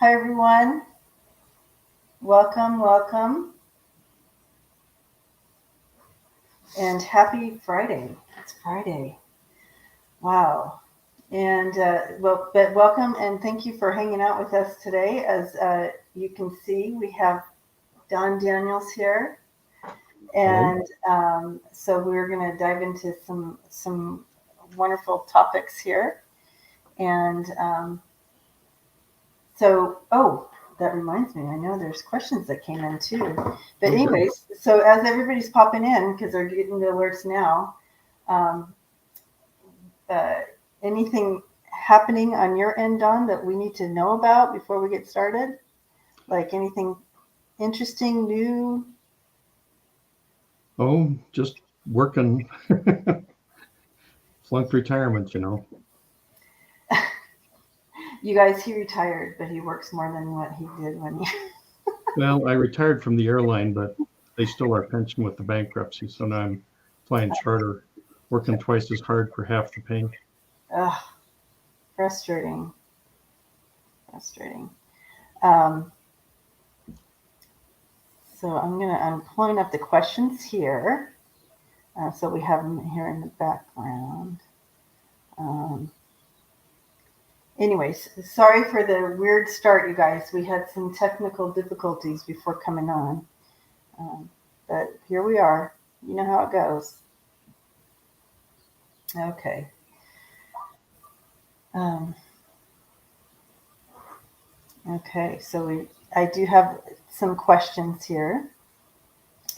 Hi, everyone. Welcome. And happy Friday. It's Friday. Wow. And but welcome and thank you for hanging out with us today. As you can see, we have Don Daniels here. And so we're going to dive into some wonderful topics here. And that reminds me, I know there's questions that came in too. But anyways, so as everybody's popping in, because they're getting the alerts now, anything happening on your end, Don, that we need to know about before we get started? Like anything interesting, new? Oh, just working. Flunked retirement, you know. You guys, he retired, but he works more than what he did when he... Well, I retired from the airline, but they stole our pension with the bankruptcy, so now I'm flying charter, working twice as hard for half the pay. Ugh, frustrating. So I'm pulling up the questions here. So we have them here in the background. Anyways, sorry for the weird start, you guys. We had some technical difficulties before coming on. But here we are. You know how it goes. Okay. Okay, so I do have some questions here.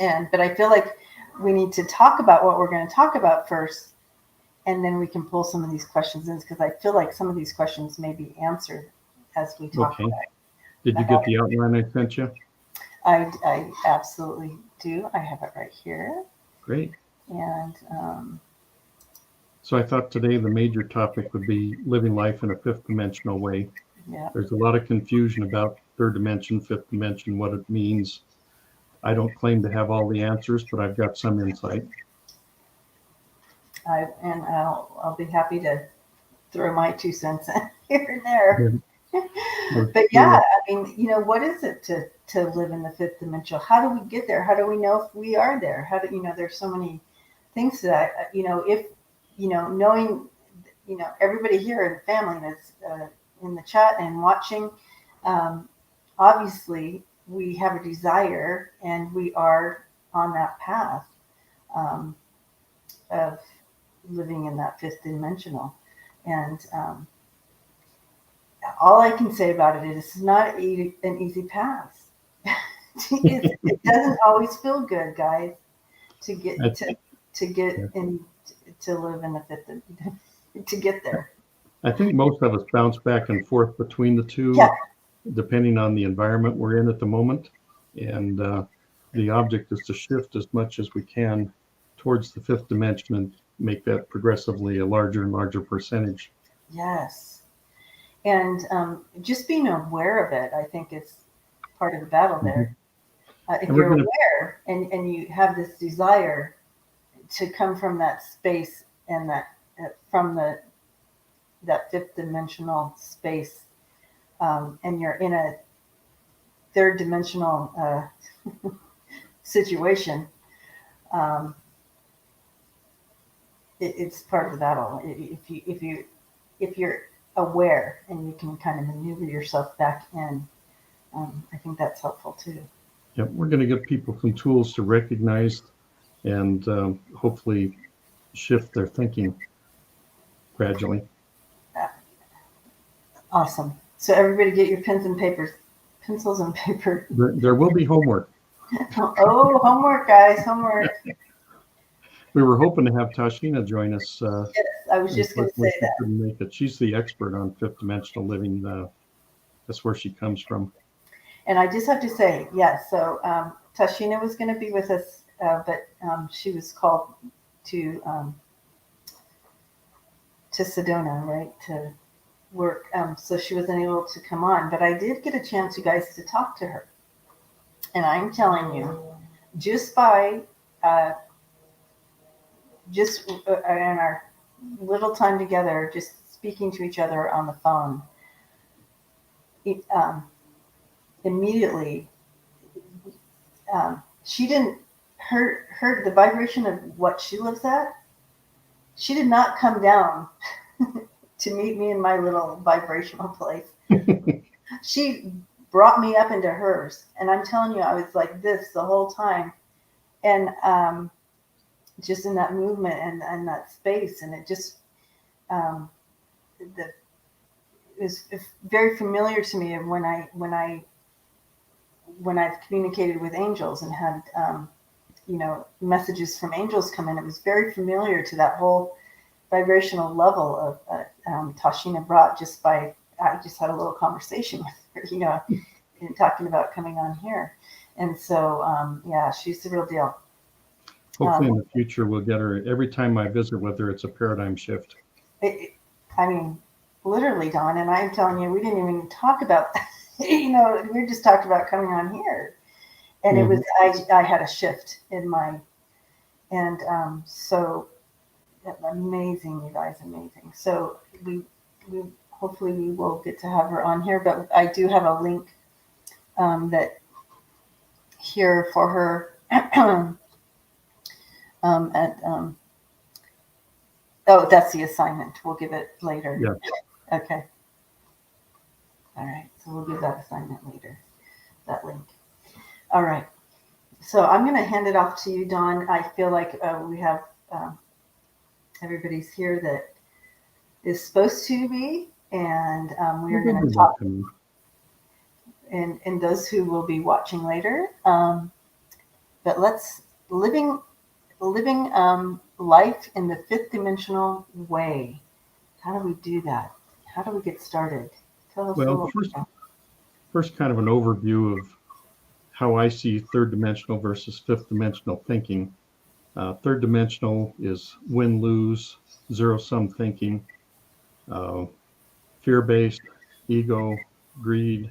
But I feel like we need to talk about what we're going to talk about first, and then we can pull some of these questions in, because I feel like some of these questions may be answered as we talk about it. Did you get the outline I sent you? I absolutely do. I have it right here. Great. And so I thought today the major topic would be living life in a fifth dimensional way. Yeah. There's a lot of confusion about third dimension, fifth dimension, what it means. I don't claim to have all the answers, but I've got some insight. I'll be happy to throw my 2 cents in here and there. But yeah, I mean, what is it to live in the fifth dimension? How do we get there? How do we know if we are there? How do there's so many things to that. If knowing everybody here in family that's in the chat and watching, obviously we have a desire and we are on that path of living in that fifth dimensional. And all I can say about it is it's not an easy path. It doesn't always feel good, guys, to get in, to live in the fifth, to get there. I think most of us bounce back and forth between the two, depending on the environment we're in at the moment. And the object is to shift as much as we can towards the fifth dimension and make that progressively a larger and larger percentage. Yes. And just being aware of it, I think, is part of the battle there. If you're aware and you have this desire to come from that space and that from that fifth dimensional space, and you're in a third dimensional situation, it's part of the battle. If you're aware and you can kind of maneuver yourself back in, I think that's helpful too. Yep, we're going to give people some tools to recognize and hopefully shift their thinking gradually. Awesome. So everybody get your pencils and paper. There will be homework. Oh, homework, guys, homework. We were hoping to have Tashina join us. Yes, I was just going to say that. Couldn't make it. She's the expert on fifth dimensional living. That's where she comes from. And I just have to say, yes. So Tashina was going to be with us, but she was called to Sedona, right, to work. So she wasn't able to come on. But I did get a chance, you guys, to talk to her. And I'm telling you, just by in our little time together, just speaking to each other on the phone, it, immediately, she didn't, her the vibration of what she lives at, she did not come down to meet me in my little vibrational place. She brought me up into hers. And I'm telling you, I was like this the whole time. And just in that movement and that space. And it just, it was very familiar to me of when I've communicated with angels and had, messages from angels come in. It was very familiar to that whole vibrational level of Tashina brought I just had a little conversation with her, and talking about coming on here. And so, she's the real deal. Hopefully in the future we'll get her every time I visit, whether it's a paradigm shift. Literally, Dawn, and I'm telling you, we didn't even talk about, we just talked about coming on here. And it was, I had a shift in my, and so amazing, you guys, amazing. So we hopefully we will get to have her on here, but I do have a link that here for her that's the assignment. We'll give it later. Yeah. Okay. All right. So we'll give that assignment later, that link. All right. So I'm going to hand it off to you, Dawn. I feel like we have everybody's here that is supposed to be, and we are going to talk. And those who will be watching later. But let's living life in the fifth dimensional way. How do we do that? How do we get started? Tell us a little bit. First, kind of an overview of how I see third dimensional versus fifth dimensional thinking. Third dimensional is win-lose, zero-sum thinking, fear-based, ego, greed,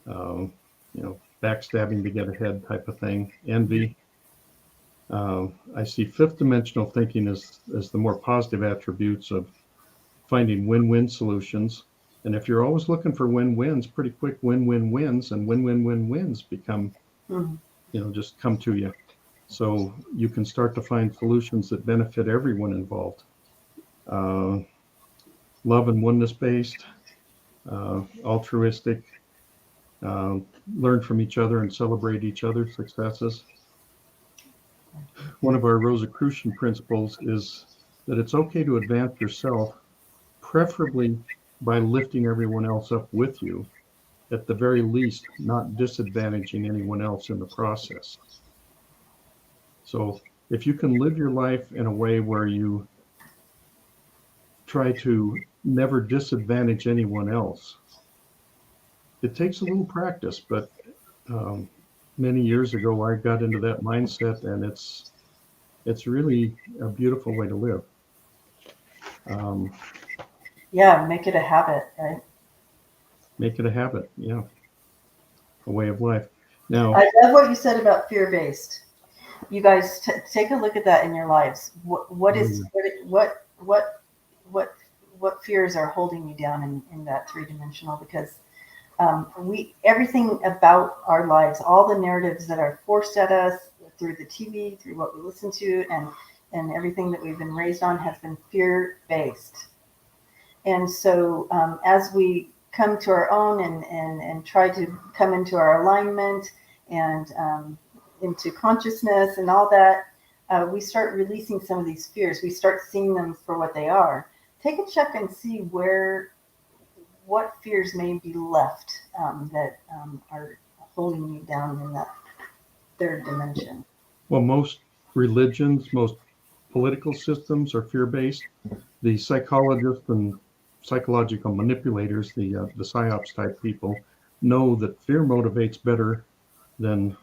backstabbing to get ahead type of thing, envy. I see fifth dimensional thinking as the more positive attributes of finding win-win solutions. And if you're always looking for win-wins, pretty quick win-win-wins and win-win-win-wins become, just come to you. So you can start to find solutions that benefit everyone involved. Love and oneness based, altruistic, learn from each other and celebrate each other's successes. One of our Rosicrucian principles is that it's okay to advance yourself, preferably by lifting everyone else up with you, at the very least, not disadvantaging anyone else in the process. So if you can live your life in a way where you try to never disadvantage anyone else, it takes a little practice, but many years ago I got into that mindset, and it's really a beautiful way to live. Make it a habit, right? Make it a habit, yeah. A way of life. Now, I love what you said about fear-based. You guys take a look at that in your lives. What fears are holding you down in that three-dimensional? Because everything about our lives, all the narratives that are forced at us through the TV, through what we listen to, and everything that we've been raised on has been fear-based. And so as we come to our own and try to come into our alignment and into consciousness and all that, we start releasing some of these fears. We start seeing them for what they are. Take a check and see what fears may be left that are holding you down in that third dimension. Well, most religions, most political systems are fear-based. The psychologists and psychological manipulators, the psyops type people, know that fear motivates better than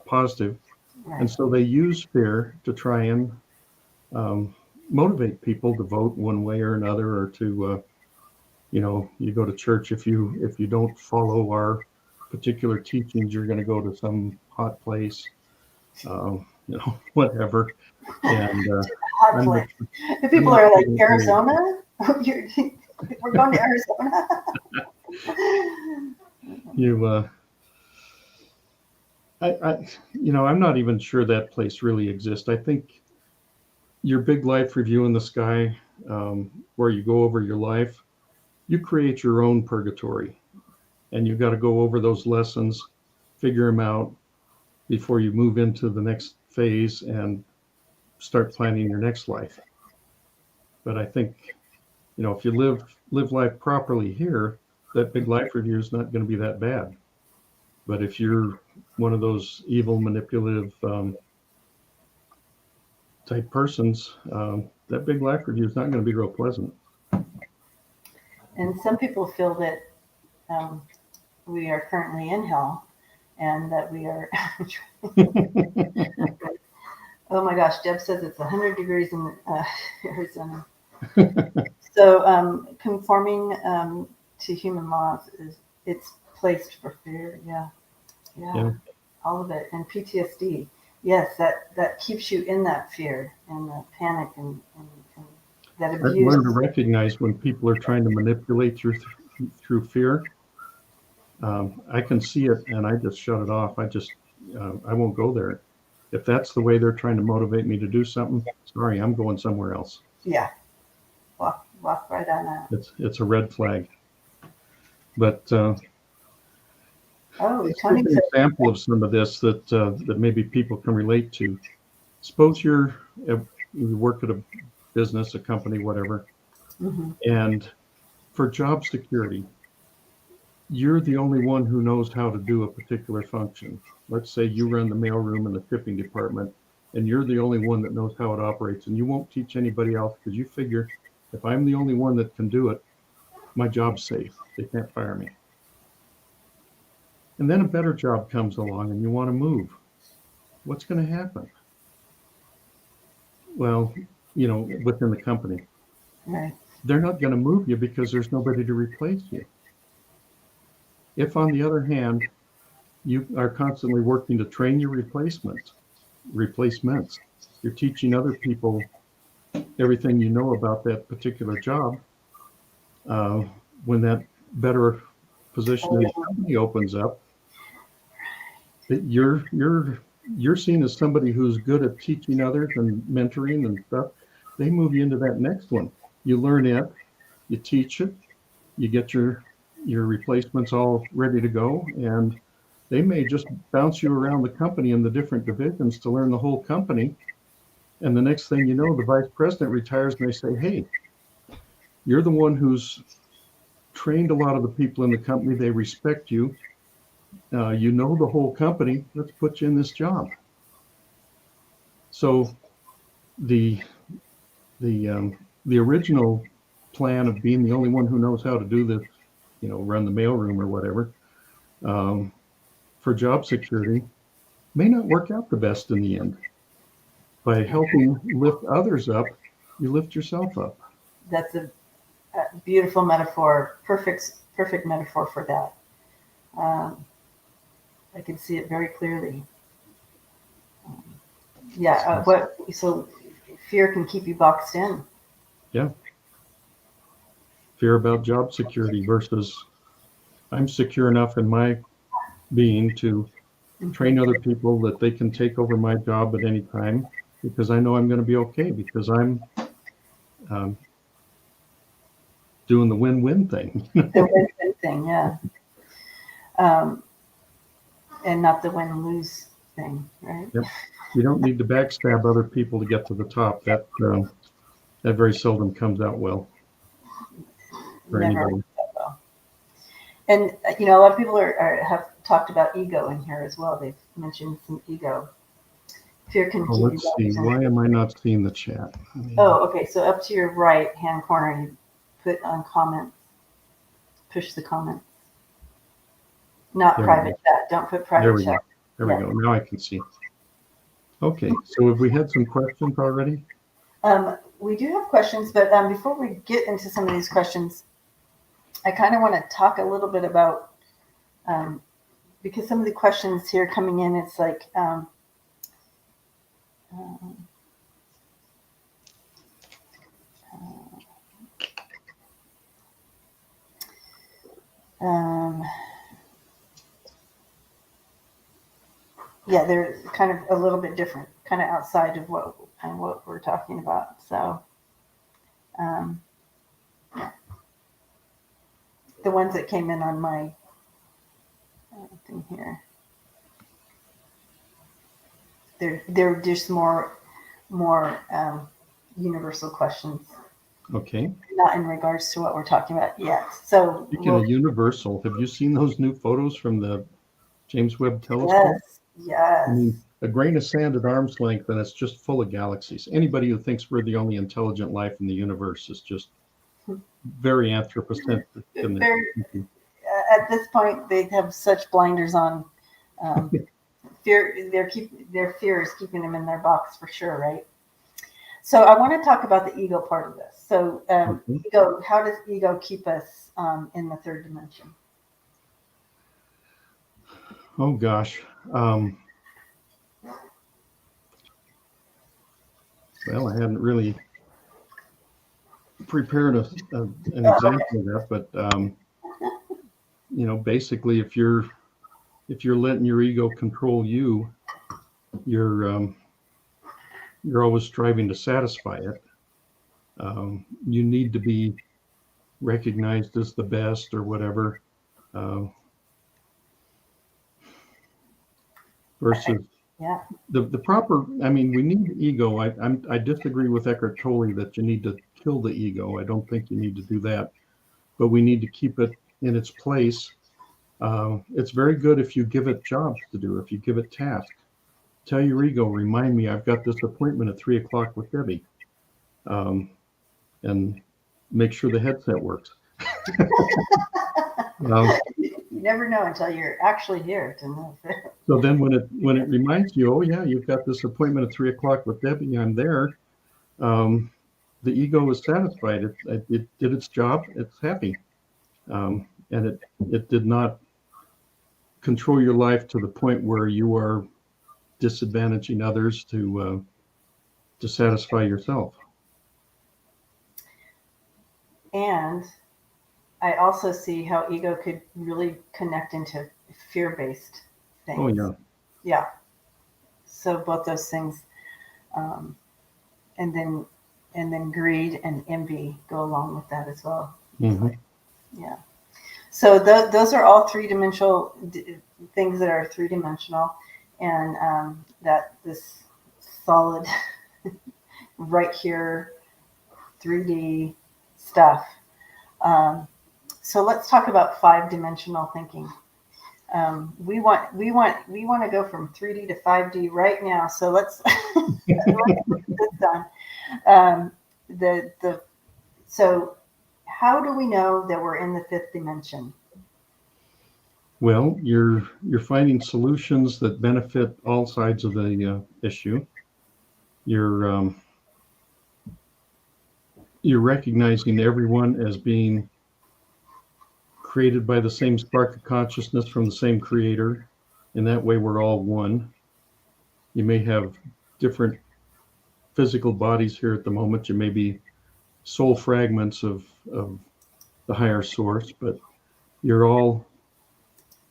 positive. Right. And so they use fear to try and motivate people to vote one way or another, or to you go to church, if you don't follow our particular teachings, you're going to go to some hot place, whatever. And hot place. If people are like, Arizona, we're going to Arizona. You, I'm not even sure that place really exists. I think your big life review in the sky, where you go over your life, you create your own purgatory, and you've got to go over those lessons, figure them out before you move into the next phase and start planning your next life. But I think, if you live life properly here, that big life review is not going to be that bad. But if you're one of those evil, manipulative type persons, that big life review is not going to be real pleasant. And some people feel that we are currently in hell, and that we are. Oh my gosh, Deb says it's 100 degrees in Arizona. So conforming to human laws it's placed for fear. Yeah. All of it. And PTSD. Yes, that keeps you in that fear and the panic and that abuse. I've learned to recognize when people are trying to manipulate through fear. I can see it, and I just shut it off. I won't go there. If that's the way they're trying to motivate me to do something, sorry, I'm going somewhere else. Yeah. Walk right on out. It's a red flag. But let's give an example of some of this that maybe people can relate to. Suppose you work at a business, a company, whatever, and for job security, you're the only one who knows how to do a particular function. Let's say you run the mailroom in the shipping department, and you're the only one that knows how it operates, and you won't teach anybody else because you figure, if I'm the only one that can do it, my job's safe. They can't fire me. And then a better job comes along and you want to move. What's going to happen? Well, within the company, right. They're not going to move you because there's nobody to replace you. If, on the other hand, you are constantly working to train your replacements, you're teaching other people everything you know about that particular job. When that better position in the company opens up, that you're seen as somebody who's good at teaching others and mentoring and stuff. They move you into that next one. You learn it, you teach it, you get your replacements all ready to go, and they may just bounce you around the company in the different divisions to learn the whole company. And the next thing you know, the vice president retires and they say, hey, you're the one who's trained a lot of the people in the company. They respect you. You know the whole company. Let's put you in this job. So the original plan of being the only one who knows how to do this, run the mailroom or whatever, for job security, may not work out the best in the end. By helping lift others up, you lift yourself up. That's a beautiful metaphor, perfect metaphor for that. I can see it very clearly. So fear can keep you boxed in. Yeah. Fear about job security versus I'm secure enough in my being to train other people that they can take over my job at any time because I know I'm going to be okay because I'm doing the win-win thing. The win-win thing, yeah. And not the win-lose thing, right? Yep. You don't need to backstab other people to get to the top. That very seldom comes out well for anybody. Well. And a lot of people have talked about ego in here as well. They've mentioned some ego. Fear can keep you. Let's see. Why am I not seeing the chat? Okay. So up to your right hand corner, you put on comments. Push the comments. Not private chat. Don't put private chat. There we go. Now I can see. Okay. So have we had some questions already? We do have questions, but before we get into some of these questions, I kind of want to talk a little bit about, because some of the questions here coming in, it's like, Um, yeah, they're kind of a little bit different, kind of outside of what we're talking about. So, yeah. The ones that came in on my thing here, they're just more universal questions. Okay. Not in regards to what we're talking about yet. So, Speaking of universal, have you seen those new photos from the James Webb Telescope? yes. I mean, a grain of sand at arm's length, and it's just full of galaxies. Anybody who thinks we're the only intelligent life in the universe is just very anthropocentric. At this point, they have such blinders on. Fear, their fear is keeping them in their box for sure, right? So I want to talk about the ego part of this. So ego, how does ego keep us in the third dimension? Oh gosh. Well, I hadn't really prepared an example of that, but basically, if you're letting your ego control you, you're always striving to satisfy it. You need to be recognized as the best or whatever, versus the proper. I mean, we need ego. I disagree with Eckhart Tolle that you need to kill the ego. I don't think you need to do that, but we need to keep it in its place. It's very good if you give it jobs to do, if you give it tasks. Tell your ego, remind me, I've got this appointment at 3:00 with Debbie, and make sure the headset works. You never know until you're actually here to know. So then when it reminds you, oh yeah, you've got this appointment at 3:00 with Debbie, I'm there. The ego is satisfied. It did its job. It's happy, and it did not control your life to the point where you are disadvantaging others to satisfy yourself. And I also see how ego could really connect into fear-based things. Oh yeah. Yeah. So both those things, and then greed and envy go along with that as well. Mm-hmm. Yeah. So those are all three-dimensional things that are three-dimensional, and that this solid right here 3D stuff. So let's talk about five-dimensional thinking. We want to go from 3D to 5D right now. So let's get this done. So how do we know that we're in the fifth dimension? Well, you're finding solutions that benefit all sides of the issue. You're recognizing everyone as being created by the same spark of consciousness from the same creator. In that way, we're all one. You may have different physical bodies here at the moment. You may be soul fragments of the higher source, but you're all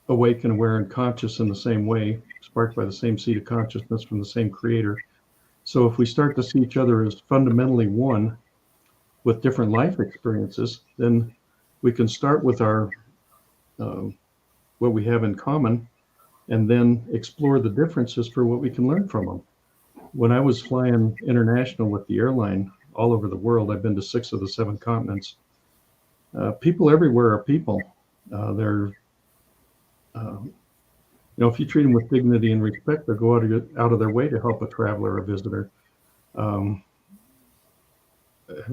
awake and aware and conscious in the same way, sparked by the same seed of consciousness from the same creator. So if we start to see each other as fundamentally one with different life experiences, then we can start with our what we have in common, and then explore the differences for what we can learn from them. When I was flying international with the airline all over the world, I've been to 6 of the 7 continents. People everywhere are people. They're if you treat them with dignity and respect, they'll go out of their way to help a traveler or a visitor.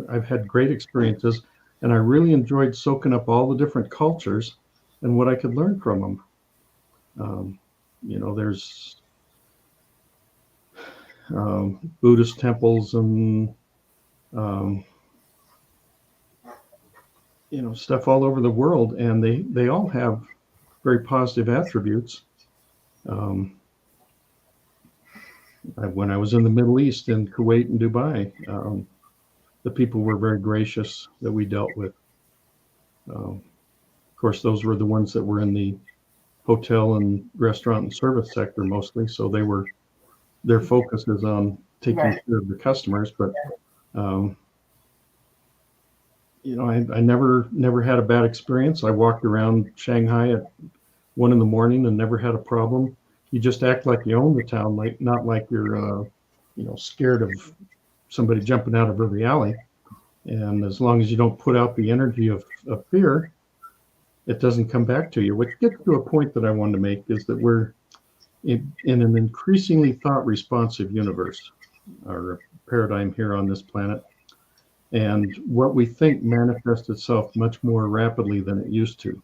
I've had great experiences, and I really enjoyed soaking up all the different cultures and what I could learn from them. There's Buddhist temples and stuff all over the world, and they all have very positive attributes. When I was in the Middle East, in Kuwait and Dubai, the people were very gracious that we dealt with. course, those were the ones that were in the hotel and restaurant and service sector mostly. So their focus is on taking care of the customers. But, I never had a bad experience. I walked around Shanghai at 1 a.m. and never had a problem. You just act like you own the town, not like you're, scared of somebody jumping out of every alley. And as long as you don't put out the energy of fear, it doesn't come back to you. What gets to a point that I wanted to make is that we're in an increasingly thought-responsive universe, or paradigm here on this planet. And what we think manifests itself much more rapidly than it used to.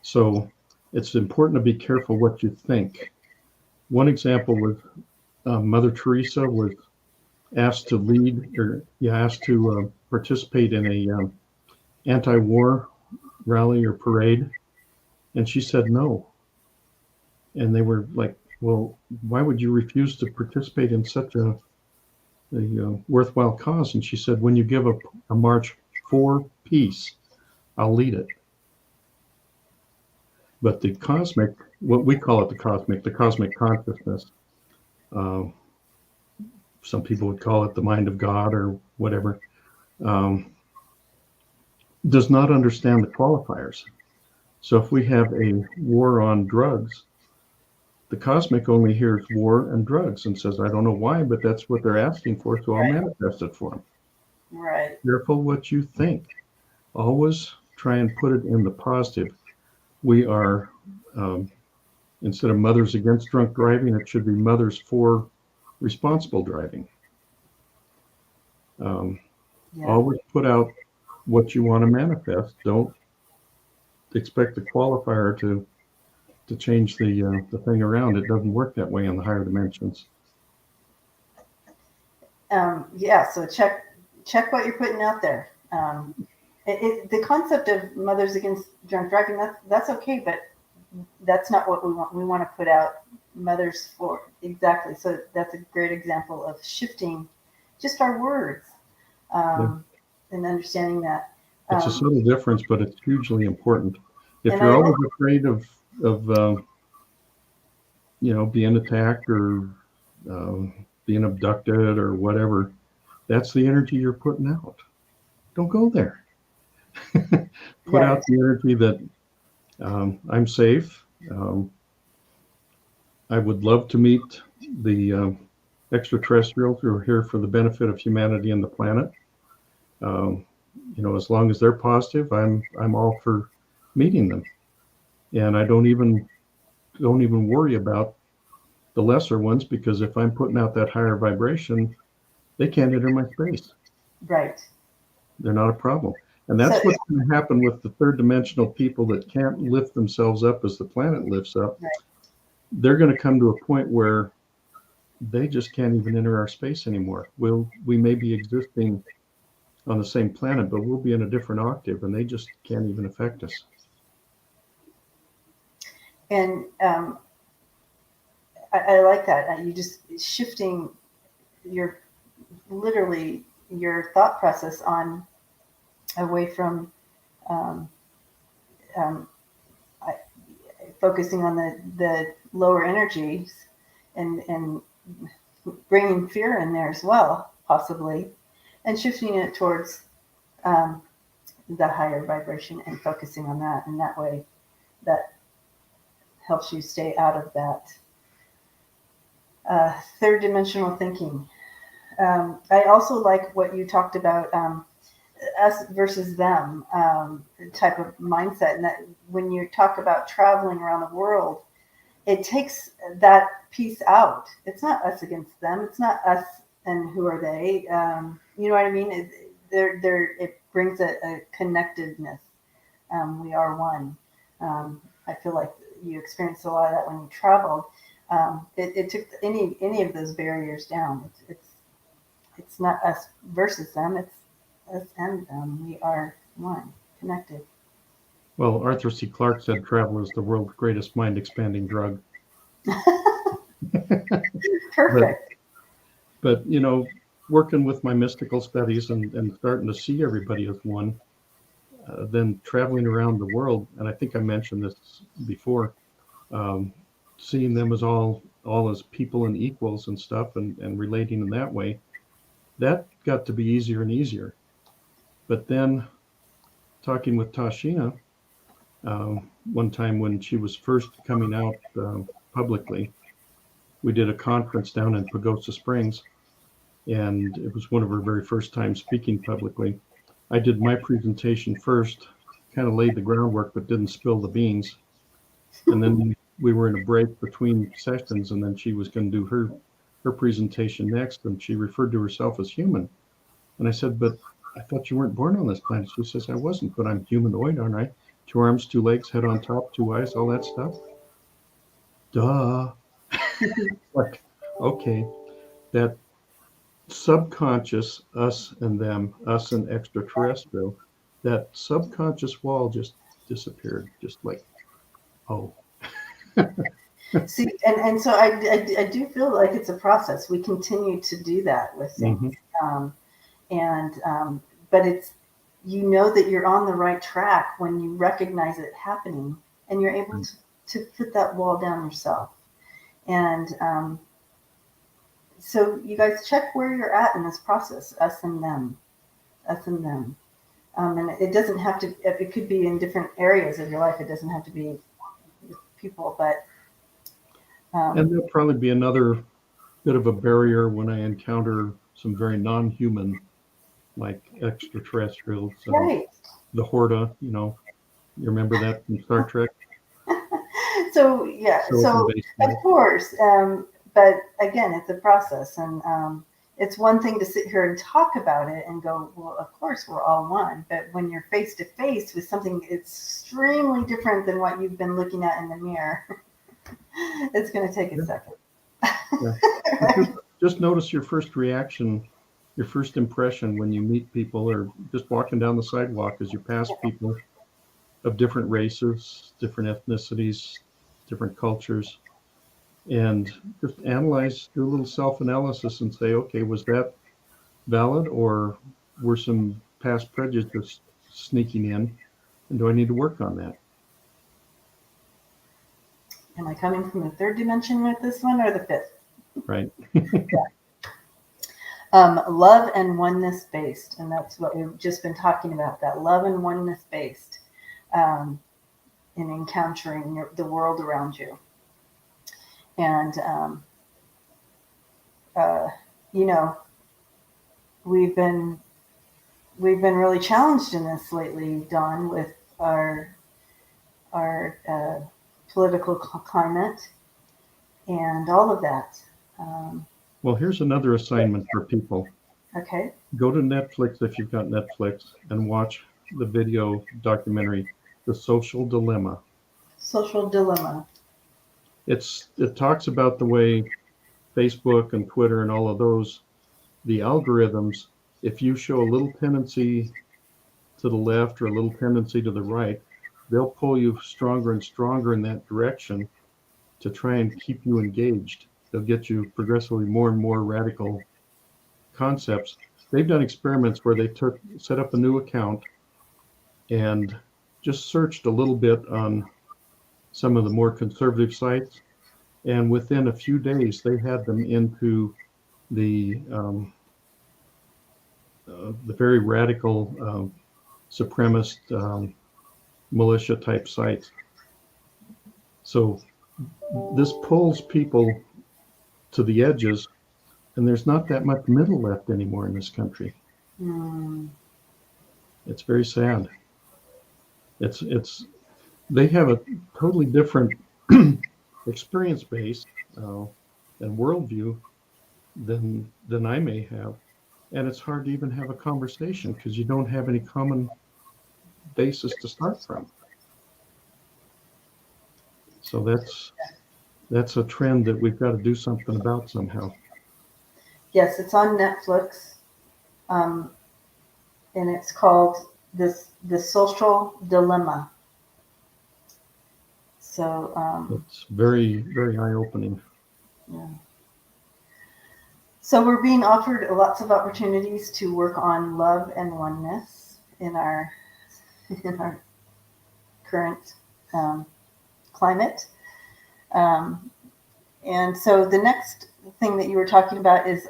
So it's important to be careful what you think. One example was Mother Teresa was asked to participate in a anti-war rally or parade, and she said no. And they were like, well, why would you refuse to participate in such a worthwhile cause? And she said, when you give a march for peace, I'll lead it. But the cosmic, what we call it the cosmic consciousness, some people would call it the mind of God or whatever, does not understand the qualifiers. So if we have a war on drugs, the cosmic only hears war and drugs and says, I don't know why, but that's what they're asking for, so I'll manifest it for them. Right. Careful what you think. Always try and put it in the positive. We are, instead of mothers against drunk driving, it should be mothers for responsible driving. Always put out what you want to manifest. Don't expect the qualifier to change the thing around. It doesn't work that way in the higher dimensions. So check what you're putting out there. The concept of mothers against drunk driving, that's okay, but that's not what we want. We want to put out mothers for, exactly. So that's a great example of shifting just our words and understanding that. It's a subtle difference, but it's hugely important. If you're always afraid of being attacked or being abducted or whatever, that's the energy you're putting out. Don't go there. Put out the energy that I'm safe. I would love to meet the extraterrestrials who are here for the benefit of humanity and the planet. As long as they're positive, I'm all for meeting them. And I don't even worry about the lesser ones, because if I'm putting out that higher vibration, they can't enter my space. Right. They're not a problem. And that's what's going to happen with the third dimensional people that can't lift themselves up as the planet lifts up. Right. They're going to come to a point where they just can't even enter our space anymore. We may be existing on the same planet, but we'll be in a different octave, and they just can't even affect us. And I like that. You just shifting your thought process on away from focusing on the lower energies and bringing fear in there as well, possibly, and shifting it towards the higher vibration and focusing on that. And that way, that helps you stay out of that third dimensional thinking. I also like what you talked about, us versus them type of mindset. And that when you talk about traveling around the world, it takes that piece out. It's not us against them. It's not us and who are they. You know what I mean? It brings a connectedness. We are one. I feel like you experienced a lot of that when you traveled. It took any of those barriers down. It's not us versus them. It's us and them. We are one, connected. Well, Arthur C. Clarke said travel is the world's greatest mind-expanding drug. Perfect. But working with my mystical studies and starting to see everybody as one, then traveling around the world, and I think I mentioned this before, seeing them as all as people and equals and stuff, and relating in that way, that got to be easier and easier. But then talking with Tashina, one time when she was first coming out publicly, we did a conference down in Pagosa Springs, and it was one of her very first times speaking publicly. I did my presentation first, kind of laid the groundwork, but didn't spill the beans. And then we were in a break between sessions, and then she was going to do her presentation next, and she referred to herself as human. And I said, but I thought you weren't born on this planet. She says, I wasn't, but I'm humanoid, aren't I? 2 arms, 2 legs, head on top, 2 eyes, all that stuff. Duh. Like, okay, that subconscious us and them, us and extraterrestrial, that subconscious wall just disappeared, just like, oh. See, and so I do feel like it's a process. We continue to do that with things. But it's, you know that you're on the right track when you recognize it happening and you're able to put that wall down yourself. And so you guys check where you're at in this process, us and them. And it doesn't have to, it could be in different areas of your life. It doesn't have to be with people, but. And there'll probably be another bit of a barrier when I encounter some very non-human, like extraterrestrials. Right. The Horta, you remember that from Star Trek? So, yeah, so of course, but again, it's a process, and it's one thing to sit here and talk about it and go, well, of course, we're all one, but when you're face to face with something extremely different than what you've been looking at in the mirror, it's going to take a second. Yeah. Just notice your first reaction, your first impression when you meet people or just walking down the sidewalk as you pass people of different races, different ethnicities, different cultures, and just analyze, do a little self-analysis and say, okay, was that valid, or were some past prejudices sneaking in, and do I need to work on that? Am I coming from the 3rd dimension with this one or the 5th? Right. Love and oneness based, and that's what we've just been talking about, that love and oneness based in encountering the world around you. And we've been really challenged in this lately, Dawn, with our political climate and all of that. Well, here's another assignment for people. Okay. Go to Netflix if you've got Netflix and watch the video documentary, The Social Dilemma. Social Dilemma. It talks about the way Facebook and Twitter and all of those, the algorithms, if you show a little tendency to the left or a little tendency to the right, they'll pull you stronger and stronger in that direction to try and keep you engaged. They'll get you progressively more and more radical concepts. They've done experiments where they set up a new account and just searched a little bit on some of the more conservative sites, and within a few days they had them into the very radical supremacist militia type sites. So this pulls people to the edges, and there's not that much middle left anymore in this country. It's very sad. They have a totally different experience base and worldview than I may have, and it's hard to even have a conversation because you don't have any common basis to start from. So that's a trend that we've got to do something about somehow. Yes, it's on Netflix, and it's called The Social Dilemma. So it's very, very eye-opening. Yeah. So we're being offered lots of opportunities to work on love and oneness in our in our current climate. And so the next thing that you were talking about is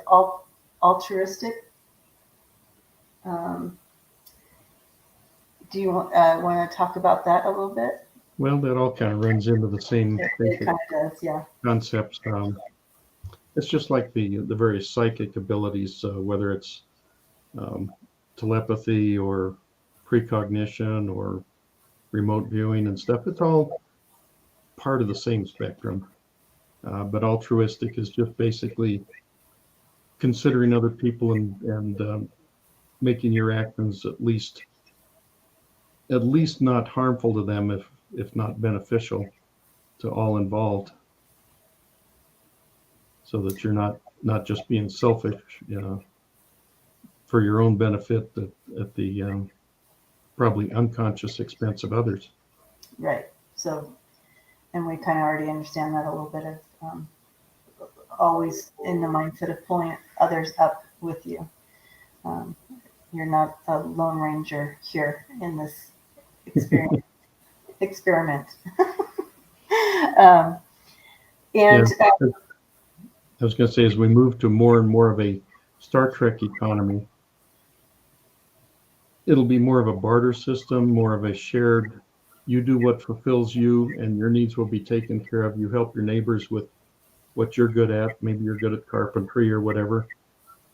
altruistic. Do you want to talk about that a little bit? Well, that all kind of runs into the same It kind of does, yeah. concepts. It's just like the various psychic abilities, whether it's telepathy or precognition or remote viewing and stuff. It's all part of the same spectrum. But altruistic is just basically considering other people and making your actions at least not harmful to them, if not beneficial to all involved, so that you're not just being selfish, for your own benefit at the probably unconscious expense of others. Right. So, and we kind of already understand that a little bit of always in the mindset of pulling others up with you. You're not a lone ranger here in this experiment. I was going to say, as we move to more and more of a Star Trek economy, it'll be more of a barter system, more of a shared, you do what fulfills you and your needs will be taken care of. You help your neighbors with what you're good at. Maybe you're good at carpentry or whatever,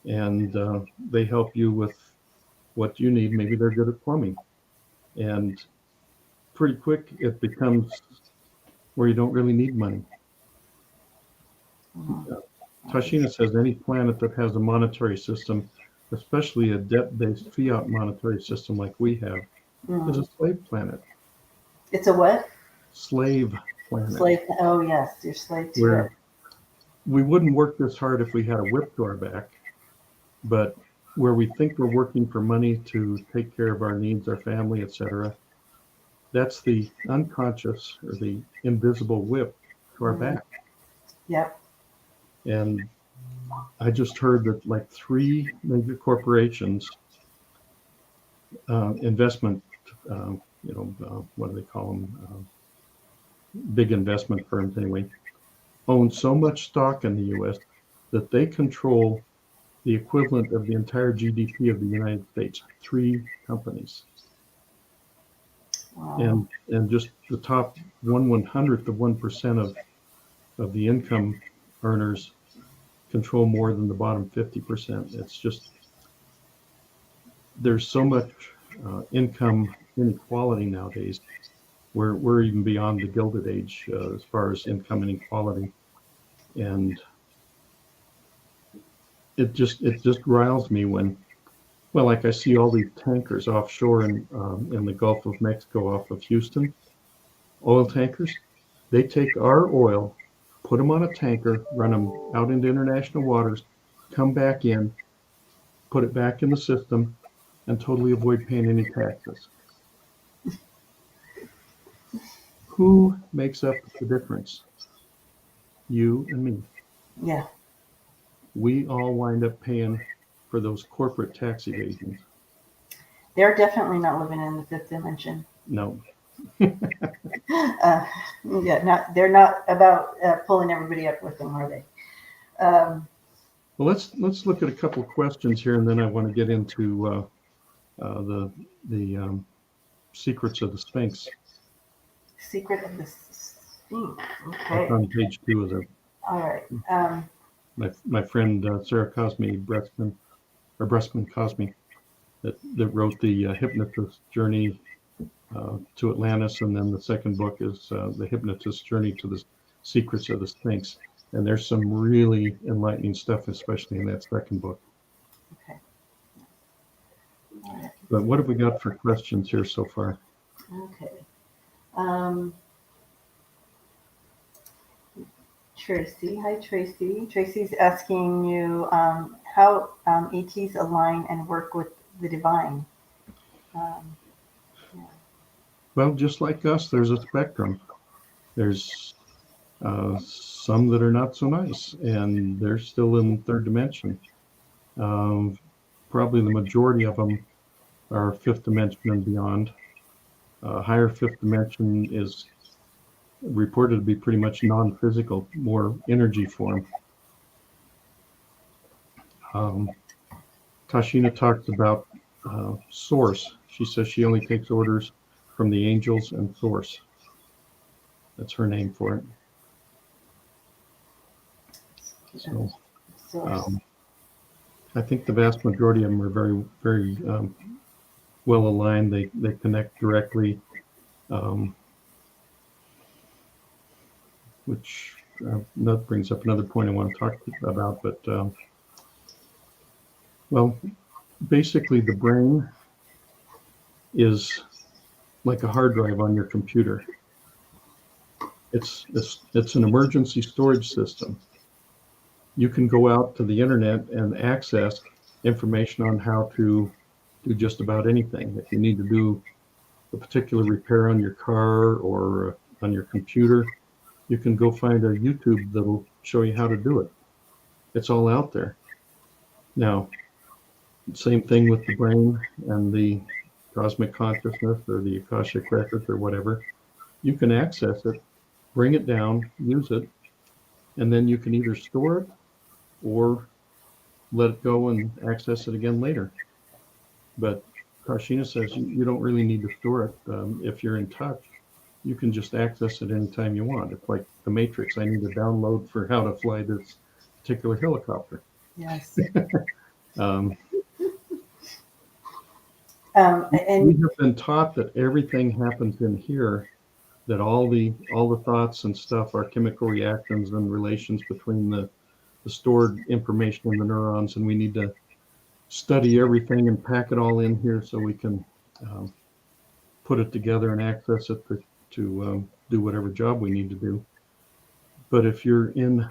and they help you with what you need. Maybe they're good at plumbing. And pretty quick, it becomes where you don't really need money. Tashina says any planet that has a monetary system, especially a debt-based fiat monetary system like we have, is a slave planet. It's a what? Slave planet. Slave. Oh yes, you're slave to it. We wouldn't work this hard if we had a whip to our back, but where we think we're working for money to take care of our needs, our family, etc., that's the unconscious or the invisible whip to our back. Yep. And I just heard that like 3 major corporations, investment, what do they call them? Big investment firms anyway, own so much stock in the U.S. that they control the equivalent of the entire GDP of the United States. 3 companies. Wow. And just the top 1/100th of 1% of the income earners control more than the bottom 50%. It's just, there's so much income inequality nowadays. We're even beyond the Gilded Age as far as income inequality, and it just riles me when, well, like I see all these tankers offshore in the Gulf of Mexico off of Houston, oil tankers. They take our oil, put them on a tanker, run them out into international waters, come back in, put it back in the system, and totally avoid paying any taxes. Who makes up the difference? You and me. Yeah. We all wind up paying for those corporate tax evasions. They're definitely not living in the 5th dimension. No. They're not about pulling everybody up with them, are they? Well, let's look at a couple of questions here, and then I want to get into the secrets of the Sphinx. Secret of the Sphinx. Okay. That's on page 2 of the. All right. My friend Sarah Bressman Cosme, that wrote the Hypnotist Journey to Atlantis, and then the second book is the Hypnotist Journey to the Secrets of the Sphinx. And there's some really enlightening stuff, especially in that second book. Okay. All right. But what have we got for questions here so far? Okay. Tracy. Hi, Tracy. Tracy's asking you how ETs align and work with the divine. Well, just like us, there's a spectrum. There's some that are not so nice, and they're still in 3rd dimension. Probably the majority of them are 5th dimension and beyond. Higher fifth dimension is reported to be pretty much non-physical, more energy form. Tashina talks about source. She says she only takes orders from the angels and source. That's her name for it. So I think the vast majority of them are very, very well aligned. They connect directly, which that brings up another point I want to talk about. But well, basically the brain is like a hard drive on your computer. It's an emergency storage system. You can go out to the internet and access information on how to do just about anything. If you need to do a particular repair on your car or on your computer, you can go find a YouTube that'll show you how to do it. It's all out there. Now, same thing with the brain and the cosmic consciousness or the Akashic records or whatever. You can access it, bring it down, use it, and then you can either store it or let it go and access it again later. But Tashina says you don't really need to store it. If you're in touch, you can just access it anytime you want. It's like the Matrix. I need to download for how to fly this particular helicopter. Yes. And we have been taught that everything happens in here, that all the thoughts and stuff are chemical reactions and relations between the stored information in the neurons, and we need to study everything and pack it all in here so we can put it together and access it to do whatever job we need to do. But if you're in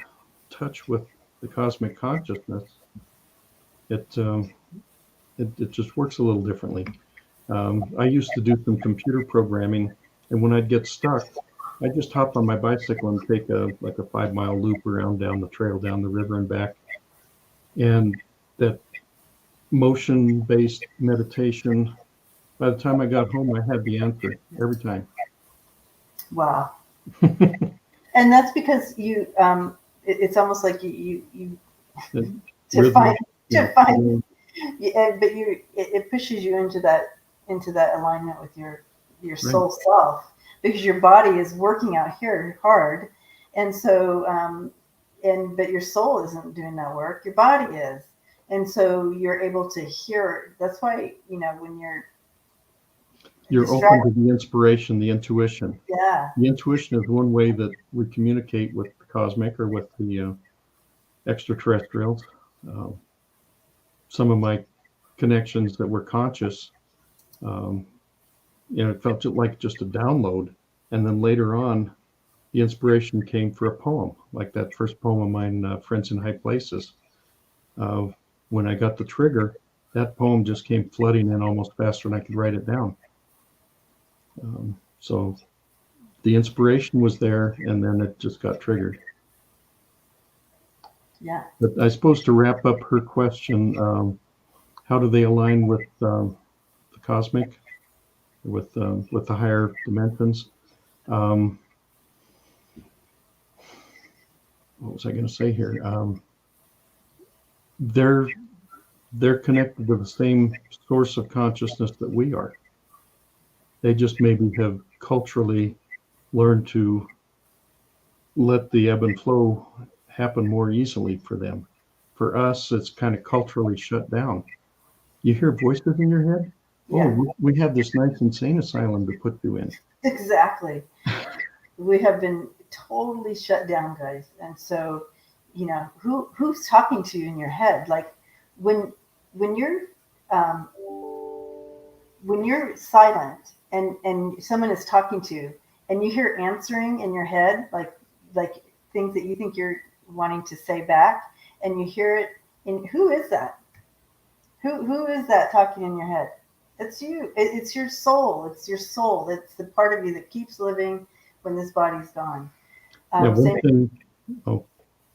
touch with the cosmic consciousness, it just works a little differently. I used to do some computer programming, and when I'd get stuck, I'd just hop on my bicycle and take a 5-mile loop around down the trail, down the river and back. And that motion-based meditation, by the time I got home, I had the answer every time. Wow. And that's because you, it's almost like you but it pushes you into that alignment with your soul self, because your body is working out here hard, and so but your soul isn't doing that work, your body is, and so you're able to hear. That's why when you're open to the inspiration, the intuition. Yeah, the intuition is one way that we communicate with the cosmic or with the extraterrestrials. Some of my connections that were conscious, it felt like just a download. And then later on, the inspiration came for a poem, like that first poem of mine, Friends in High Places. When I got the trigger, that poem just came flooding in almost faster than I could write it down. So the inspiration was there, and then it just got triggered. Yeah. But I suppose to wrap up her question, how do they align with the cosmic, with the higher dimensions? What was I going to say here? They're connected to the same source of consciousness that we are. They just maybe have culturally learned to let the ebb and flow happen more easily for them. For us, it's kind of culturally shut down. You hear voices in your head? Yeah. Oh, we have this nice insane asylum to put you in. Exactly. We have been totally shut down, guys. And so, who's talking to you in your head? Like when you're silent and someone is talking to you and you hear answering in your head, like things that you think you're wanting to say back, and you hear it in, who is that? Who is that talking in your head? It's you. It's your soul. It's your soul. It's the part of you that keeps living when this body's gone.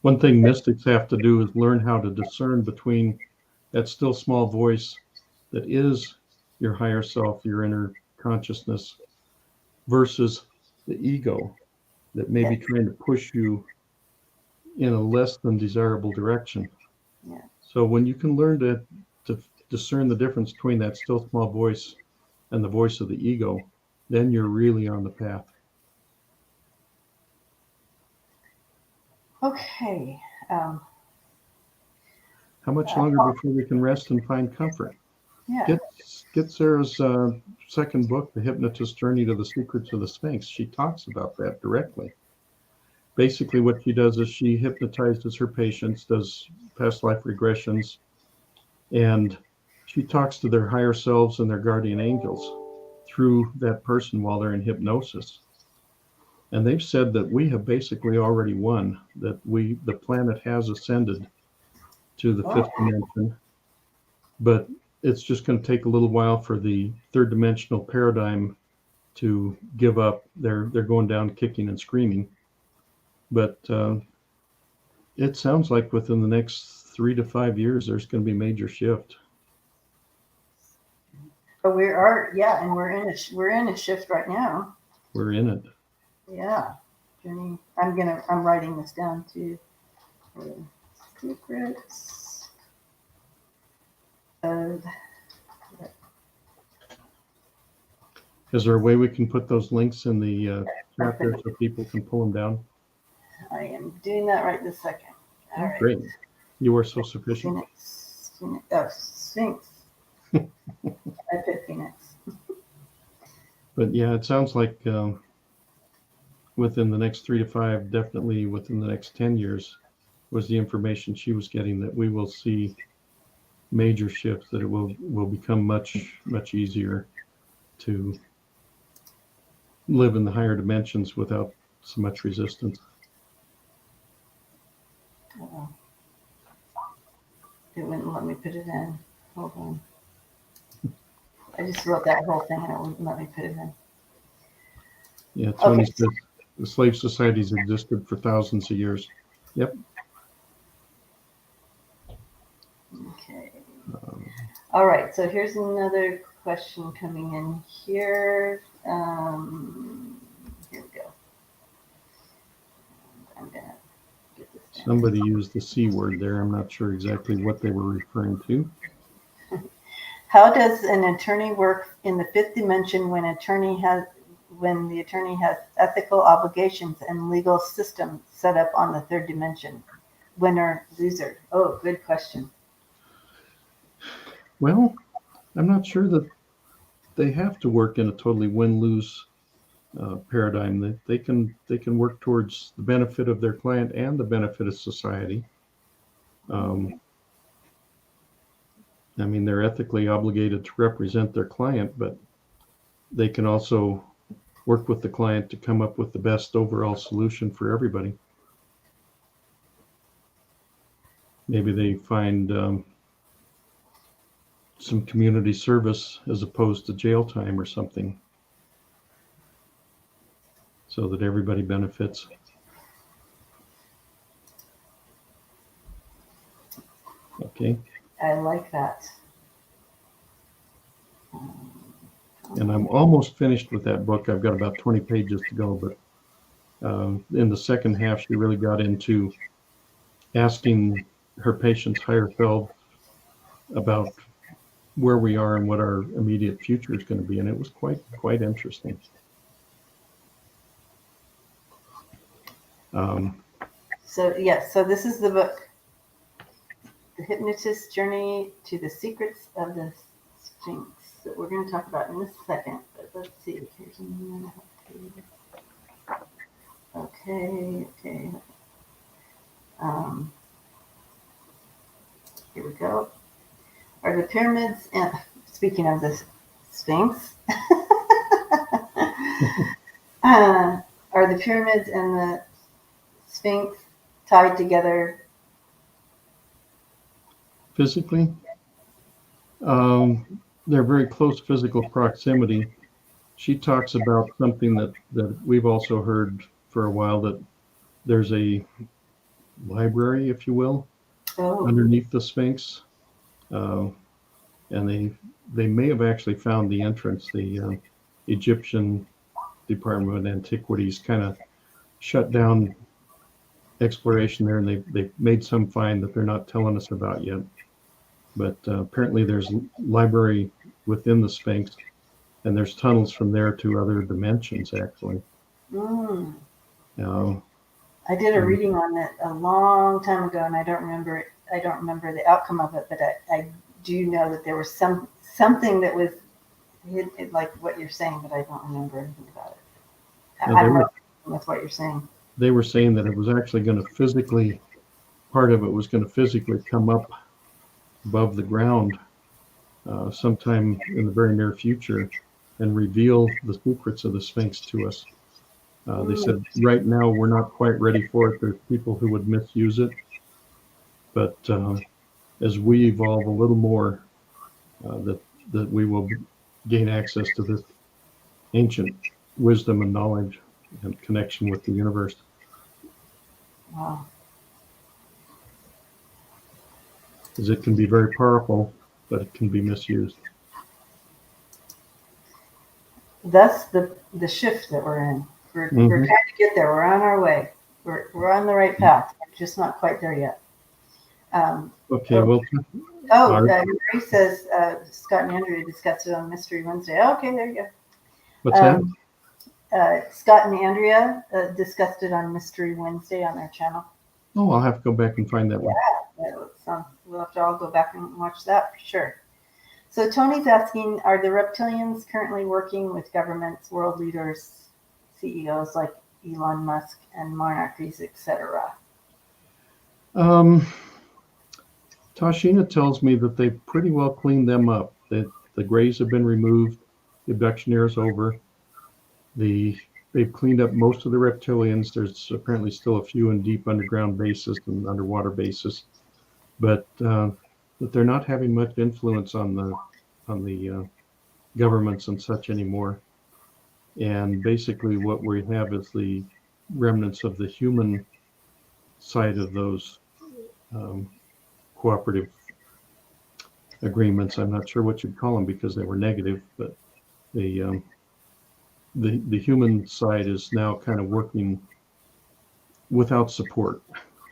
One thing mystics have to do is learn how to discern between that still small voice that is your higher self, your inner consciousness, versus the ego that may be trying to push you in a less than desirable direction. Yeah. So when you can learn to discern the difference between that still small voice and the voice of the ego, then you're really on the path. Okay. How much longer before we can rest and find comfort? Yeah. Get Sarah's second book, The Hypnotist's Journey to the Secrets of the Sphinx. She talks about that directly. Basically, what she does is she hypnotizes her patients, does past life regressions, and she talks to their higher selves and their guardian angels through that person while they're in hypnosis. And they've said that we have basically already won, that the planet has ascended to the fifth dimension, but it's just going to take a little while for the third dimensional paradigm to give up. They're going down kicking and screaming. But it sounds like within the next 3 to 5 years, there's going to be a major shift. But and we're in a shift right now. We're in it. Yeah. Journey. I'm writing this down too. Secrets of. Is there a way we can put those links in the chat there so people can pull them down? I am doing that right this second. All right. Great. You are so sufficient. Sphinx. I put Phoenix. But yeah, it sounds like within the next 3 to 5, definitely within the next 10 years, was the information she was getting, that we will see major shifts, that it will become much, much easier to live in the higher dimensions without so much resistance. Uh-oh. It wouldn't let me put it in. Hold on. I just wrote that whole thing and it wouldn't let me put it in. Yeah, Tony says the slave societies existed for thousands of years. Yep. Okay. All right. So here's another question coming in here. Here we go. I'm gonna get this down. Somebody used the C word there. I'm not sure exactly what they were referring to. How does an attorney work in the fifth dimension when the attorney has ethical obligations and legal system set up on the third dimension? Winner, loser. Oh, good question. Well, I'm not sure that they have to work in a totally win-lose paradigm. That they can work towards the benefit of their client and the benefit of society. I mean, they're ethically obligated to represent their client, but they can also work with the client to come up with the best overall solution for everybody. Maybe they find some community service as opposed to jail time or something, so that everybody benefits. Okay. I like that. And I'm almost finished with that book. I've got about 20 pages to go, but in the second half, she really got into asking her patients' higher self about where we are and what our immediate future is going to be, and it was quite interesting. So this is the book, The Hypnotist's Journey to the Secrets of the Sphinx, that we're going to talk about in a second. But let's see. Here's another. Okay. Here we go. Are the pyramids, and speaking of the Sphinx, are the pyramids and the Sphinx tied together physically? They're very close physical proximity. She talks about something that we've also heard for a while, that there's a library, if you will, underneath the Sphinx. And they may have actually found the entrance. The Egyptian Department of Antiquities kind of shut down exploration there, and they've made some find that they're not telling us about yet. But apparently there's a library within the Sphinx, and there's tunnels from there to other dimensions, actually. Mm. I did a reading on it a long time ago, and I don't remember it. I don't remember the outcome of it, but I do know that there was something that was like what you're saying, but I don't remember anything about it. Yeah, I'm not with what you're saying. They were saying that it was actually going to physically, part of it was going to physically come up above the ground sometime in the very near future and reveal the secrets of the Sphinx to us. They said right now we're not quite ready for it. There's people who would misuse it, but as we evolve a little more, that we will gain access to this ancient wisdom and knowledge and connection with the universe. Wow. Because it can be very powerful, but it can be misused. That's the shift that we're in. We're trying to get there. We're on our way. We're on the right path. We're just not quite there yet. Okay, well. Mary says Scott and Andrea discussed it on Mystery Wednesday. Oh, okay, there you go. What's that? Scott and Andrea discussed it on Mystery Wednesday on their channel. Oh, I'll have to go back and find that one. Yeah, we'll have to all go back and watch that for sure. So Tony's asking, are the reptilians currently working with governments, world leaders, CEOs like Elon Musk and monarchies, etc.? Tashina tells me that they've pretty well cleaned them up. That the grays have been removed, the abduction era is over. They've cleaned up most of the reptilians. There's apparently still a few in deep underground bases and underwater bases, but they're not having much influence on the governments and such anymore. And basically, what we have is the remnants of the human side of those cooperative agreements. I'm not sure what you'd call them because they were negative, but the human side is now kind of working without support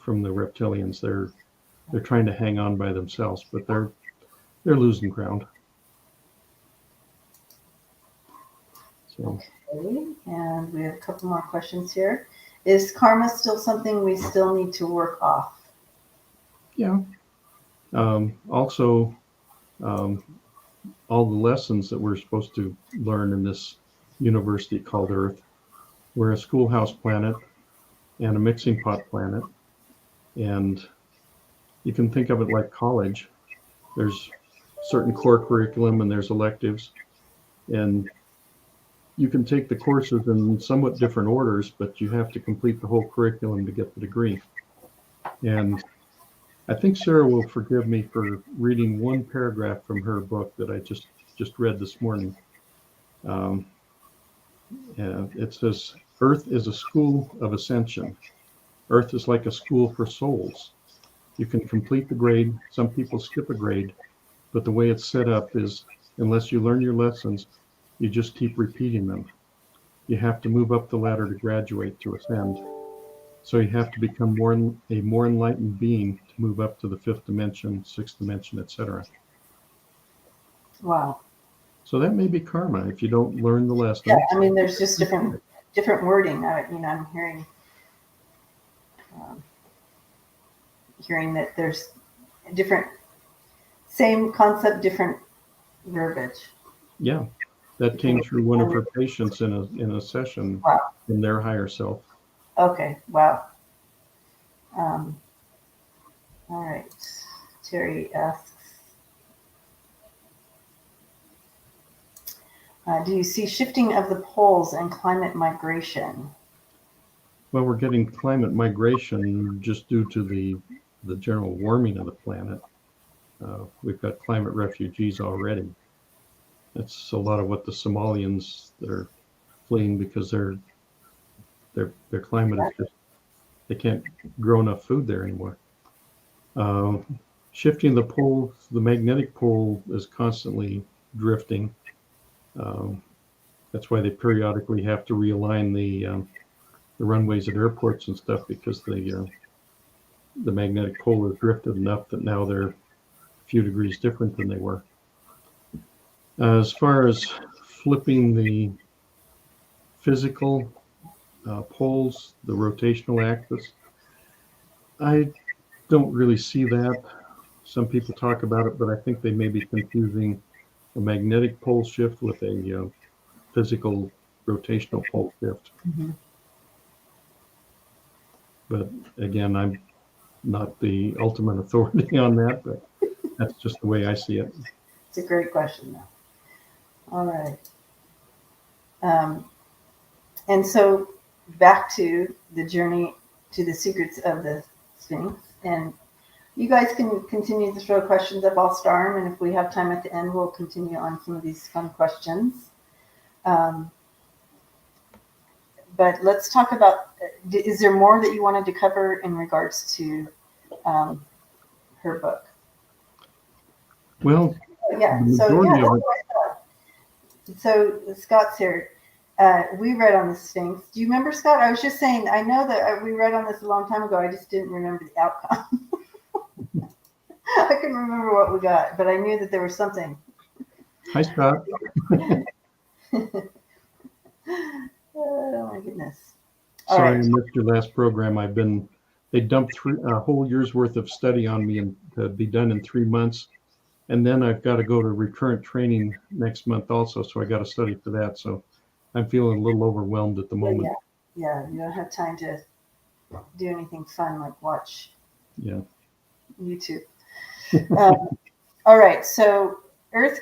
from the reptilians. They're trying to hang on by themselves, but they're losing ground. So. Okay, and we have a couple more questions here. Is karma still something we still need to work off? Yeah. Also, all the lessons that we're supposed to learn in this university called Earth. We're a schoolhouse planet and a mixing pot planet. And you can think of it like college. There's certain core curriculum and there's electives. And you can take the courses in somewhat different orders, but you have to complete the whole curriculum to get the degree. And I think Sarah will forgive me for reading one paragraph from her book that I just read this morning. It says, Earth is a school of ascension. Earth is like a school for souls. You can complete the grade. Some people skip a grade, but the way it's set up is, unless you learn your lessons, you just keep repeating them. You have to move up the ladder to graduate, to ascend. So you have to become a more enlightened being to move up to the fifth dimension, sixth dimension, etc. Wow. So that may be karma if you don't learn the lesson. Yeah, I mean, there's just different wording. I'm hearing that there's different, same concept, different verbiage. Yeah, that came through one of her patients in a session. Wow. In their higher self. Okay. Wow. All right. Terry asks, do you see shifting of the poles and climate migration? Well, we're getting climate migration just due to the general warming of the planet. We've got climate refugees already. That's a lot of what the Somalians that are fleeing because their climate is just, they can't grow enough food there anymore. Shifting the poles, the magnetic pole is constantly drifting. That's why they periodically have to realign the runways at airports and stuff, because the magnetic pole has drifted enough that now they're a few degrees different than they were. As far as flipping the physical poles, the rotational axis, I don't really see that. Some people talk about it, but I think they may be confusing a magnetic pole shift with a physical rotational pole shift. Mm-hmm. But again, I'm not the ultimate authority on that, but that's just the way I see it. It's a great question, though. All right. And so back to the journey to the secrets of the Sphinx. And you guys can continue to throw questions up. I'll star them. And if we have time at the end, we'll continue on some of these fun questions. But let's talk about, is there more that you wanted to cover in regards to her book? Well, yeah. the So, majority yeah, of it, so Scott's here. We read on the Sphinx. Do you remember, Scott? I was just saying, I know that we read on this a long time ago. I just didn't remember the outcome. I couldn't remember what we got, but I knew that there was something. Hi, Scott. Oh, my goodness. Sorry, I missed your last program. They dumped a whole year's worth of study on me and to be done in 3 months. And then I've got to go to recurrent training next month also. So I got to study for that. So I'm feeling a little overwhelmed at the moment. Yeah, you don't have time to do anything fun like watch YouTube. All right, so Earth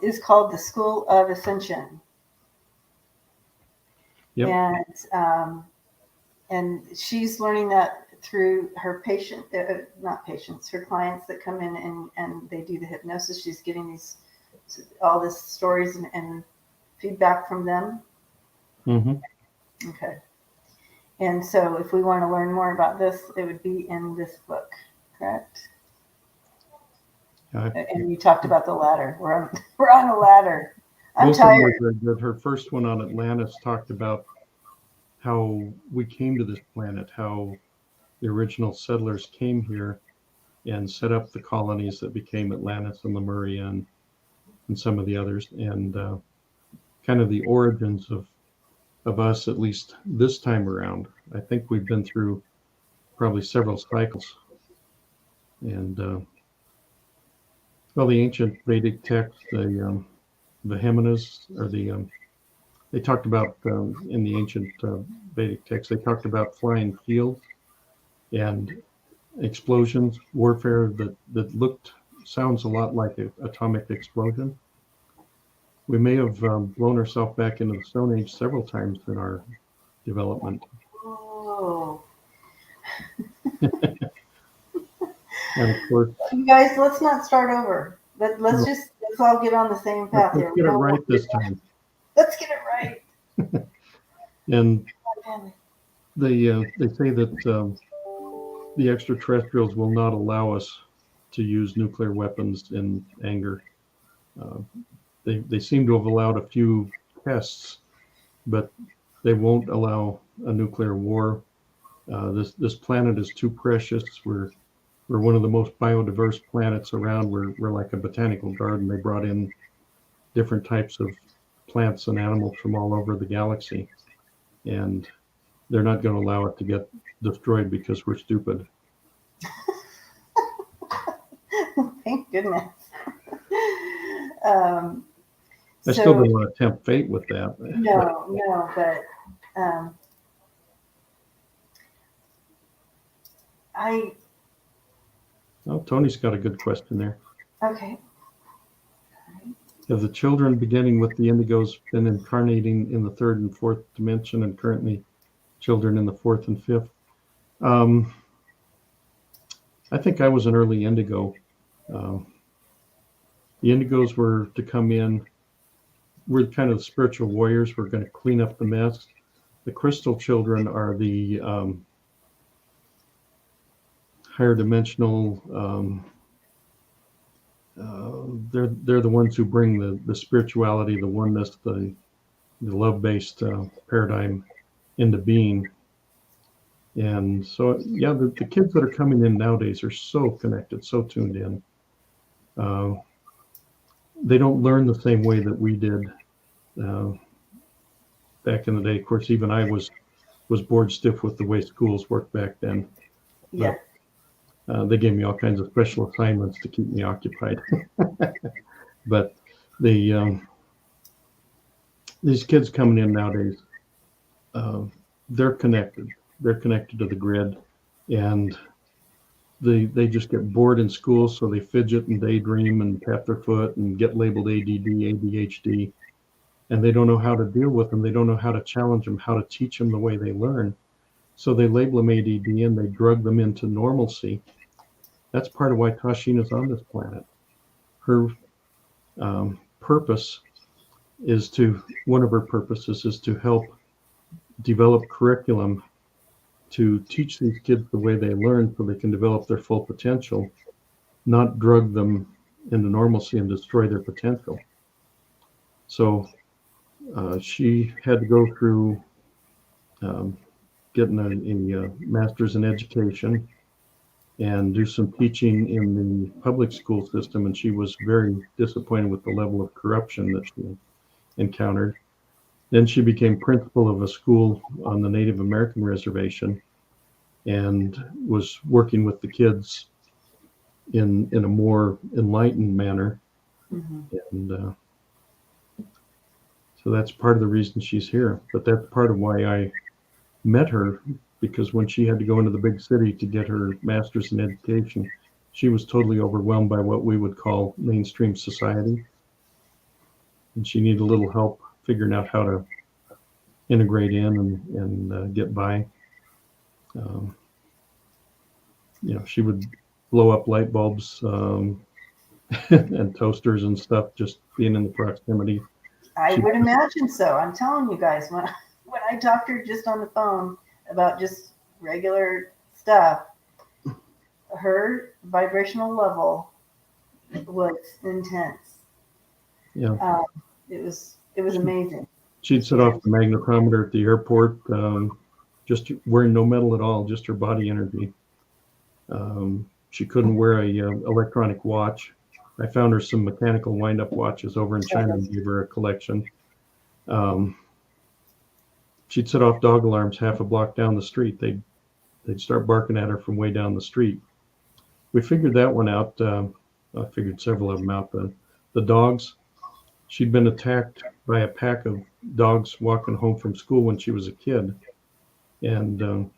is called the School of Ascension. Yep. And she's learning that through her her clients that come in and they do the hypnosis. She's getting all this stories and feedback from them. Mm-hmm. Okay. And so if we want to learn more about this, it would be in this book, correct? And you talked about the ladder. We're on a ladder. I'm tired. Her first one on Atlantis talked about how we came to this planet, how the original settlers came here and set up the colonies that became Atlantis and Lemuria and some of the others, and kind of the origins of us, at least this time around. I think we've been through probably several cycles. And the ancient Vedic text, the Hemanas, or they talked about, in the ancient Vedic text, they talked about flying fields and explosions, warfare that sounds a lot like an atomic explosion. We may have blown ourselves back into the Stone Age several times in our development. Oh. And of course, you guys, let's not start over. Let's all get on the same path here. Let's get it right this time. Let's get it right. And they say that the extraterrestrials will not allow us to use nuclear weapons in anger. They seem to have allowed a few tests, but they won't allow a nuclear war. This planet is too precious. We're one of the most biodiverse planets around. We're like a botanical garden. They brought in different types of plants and animals from all over the galaxy, and they're not going to allow it to get destroyed because we're stupid. Thank goodness. I still don't want to tempt fate with that. No, but Tony's got a good question there. Okay. Have the children beginning with the indigos been incarnating in the third and fourth dimension, and currently children in the fourth and fifth? I think I was an early indigo. The indigos were to come in. We're kind of the spiritual warriors. We're going to clean up the mess. The crystal children are the higher dimensional. They're the ones who bring the spirituality, the oneness, the love-based paradigm into being. And so, yeah, the kids that are coming in nowadays are so connected, so tuned in. They don't learn the same way that we did back in the day. Of course, even I was bored stiff with the way schools worked back then. Yeah. But, they gave me all kinds of special assignments to keep me occupied. But these kids coming in nowadays, they're connected. They're connected to the grid, and they just get bored in school, so they fidget and daydream and tap their foot and get labeled ADD, ADHD, and they don't know how to deal with them. They don't know how to challenge them, how to teach them the way they learn. So they label them ADD and they drug them into normalcy. That's part of why Tashina's on this planet. Her purpose is one of her purposes is to help develop curriculum to teach these kids the way they learn so they can develop their full potential, not drug them into normalcy and destroy their potential. So she had to go through getting a master's in education and do some teaching in the public school system, and she was very disappointed with the level of corruption that she encountered. Then she became principal of a school on the Native American reservation and was working with the kids in a more enlightened manner. Mm-hmm. And so that's part of the reason she's here. But that's part of why I met her, because when she had to go into the big city to get her master's in education, she was totally overwhelmed by what we would call mainstream society. And she needed a little help figuring out how to integrate in and get by. She would blow up light bulbs and toasters and stuff just being in the proximity. I would imagine so. I'm telling you guys, when I talked to her just on the phone about just regular stuff, her vibrational level was intense. Yeah, it was amazing. She'd set off the magnetometer at the airport, just wearing no metal at all, just her body energy. She couldn't wear a electronic watch. I found her some mechanical wind-up watches over in China and gave her a collection. She'd set off dog alarms half a block down the street. They'd start barking at her from way down the street. We figured that one out. I figured several of them out. The dogs, she'd been attacked by a pack of dogs walking home from school when she was a kid. And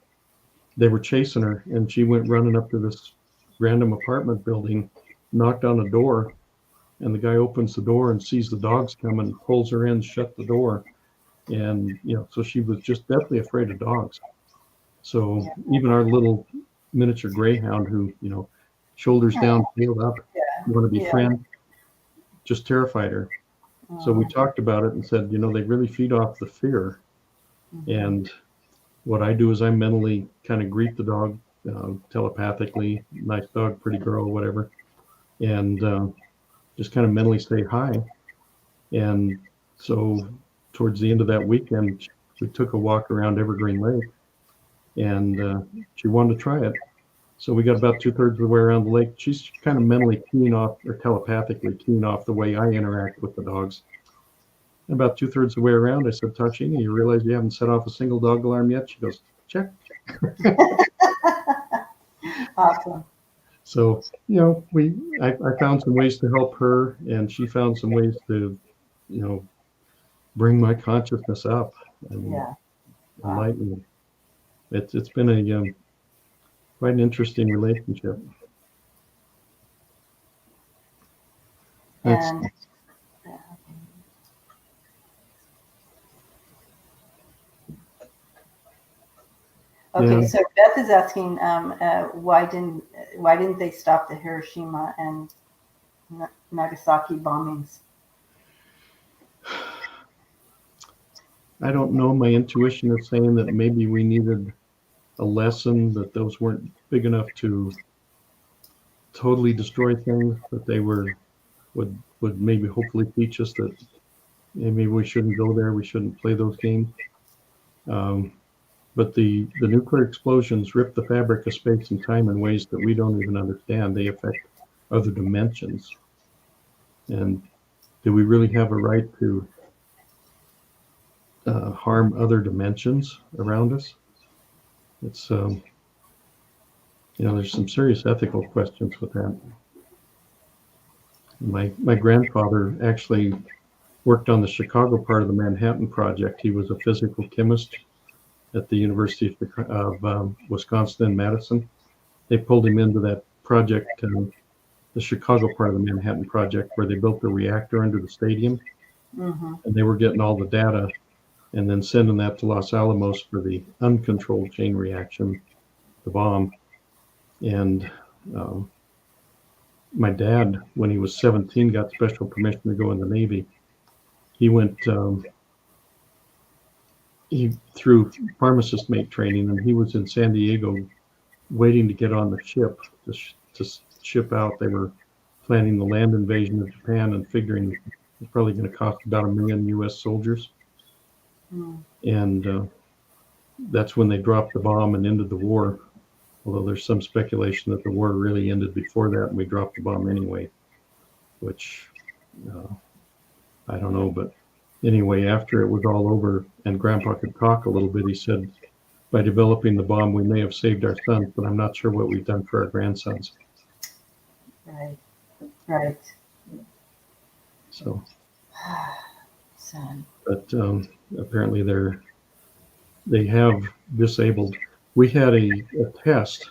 they were chasing her, and she went running up to this random apartment building, knocked on a door, and the guy opens the door and sees the dogs coming, pulls her in, shut the door. And, so she was just deathly afraid of dogs. So even our little miniature greyhound who, shoulders down, tailed up, you want to be friends, just terrified her. So we talked about it and said, they really feed off the fear. Mm-hmm. And what I do is I mentally kind of greet the dog telepathically, nice dog, pretty girl, whatever. And just kind of mentally say hi. And so towards the end of that weekend, we took a walk around Evergreen Lake, and she wanted to try it. So we got about 2/3 of the way around the lake. She's kind of mentally keying off, or telepathically keying off the way I interact with the dogs. And about 2/3 of the way around, I said, Tashina, you realize you haven't set off a single dog alarm yet? She goes, check. Awesome. So, I found some ways to help her, and she found some ways to, bring my consciousness up and enlighten me. It's been a quite an interesting relationship. And okay, so Beth is asking, why didn't they stop the Hiroshima and Nagasaki bombings? I don't know. My intuition is saying that maybe we needed a lesson, that those weren't big enough to totally destroy things, but they would maybe hopefully teach us that maybe we shouldn't go there. We shouldn't play those games. But the nuclear explosions rip the fabric of space and time in ways that we don't even understand. They affect other dimensions. And do we really have a right to harm other dimensions around us? It's, there's some serious ethical questions with that. My grandfather actually worked on the Chicago part of the Manhattan Project. He was a physical chemist at the University of Wisconsin in Madison. They pulled him into that project, the Chicago part of the Manhattan Project, where they built the reactor under the stadium. Mm-hmm. And they were getting all the data and then sending that to Los Alamos for the uncontrolled chain reaction, the bomb. And my dad, when he was 17, got special permission to go in the Navy. He went through pharmacist mate training, and he was in San Diego waiting to get on the ship to ship out. They were planning the land invasion of Japan and figuring it was probably going to cost about 1 million U.S. soldiers. Mm. And that's when they dropped the bomb and ended the war. Although there's some speculation that the war really ended before that and we dropped the bomb anyway, which I don't know. But anyway, after it was all over and Grandpa could talk a little bit, he said, by developing the bomb, we may have saved our sons, but I'm not sure what we've done for our grandsons. Right. So, son. But apparently they have disabled. We had a test.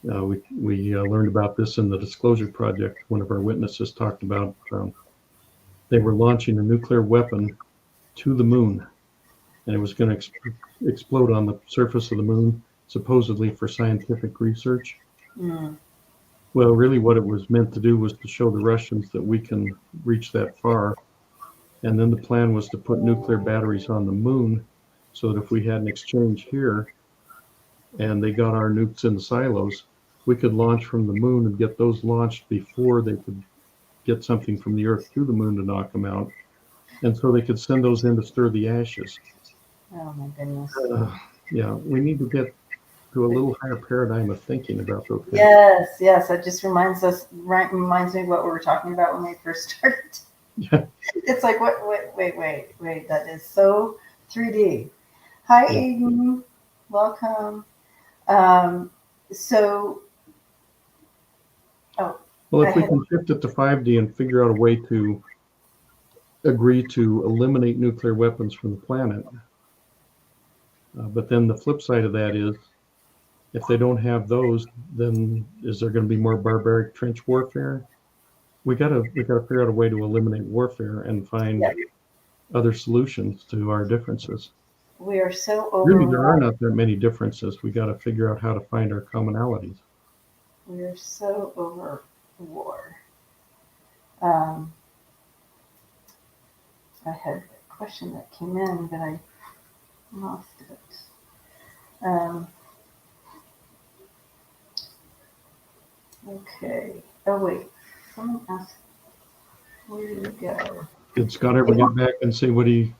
We learned about this in the Disclosure Project. One of our witnesses talked about they were launching a nuclear weapon to the moon, and it was going to explode on the surface of the moon, supposedly for scientific research. Mm. Well, really what it was meant to do was to show the Russians that we can reach that far. And then the plan was to put nuclear batteries on the moon so that if we had an exchange here and they got our nukes in the silos, we could launch from the moon and get those launched before they could get something from the Earth to the moon to knock them out. And so they could send those in to stir the ashes. Oh, my goodness. Yeah, we need to get to a little higher paradigm of thinking about those things. Yes. That just reminds me of what we were talking about when we first started. Yeah. It's like, wait, that is so 3D. Hi, yeah. Aiden. Welcome. Well, if we can shift it to 5D and figure out a way to agree to eliminate nuclear weapons from the planet, but then the flip side of that is, if they don't have those, then is there going to be more barbaric trench warfare? We gotta figure out a way to eliminate warfare and find other solutions to our differences. We are so over. Really, there are not that many differences. We got to figure out how to find our commonalities. We are so over war. I had a question that came in, but I lost it. Okay. Oh wait. Someone asked. Where did it go? Did Scott ever get back and say what he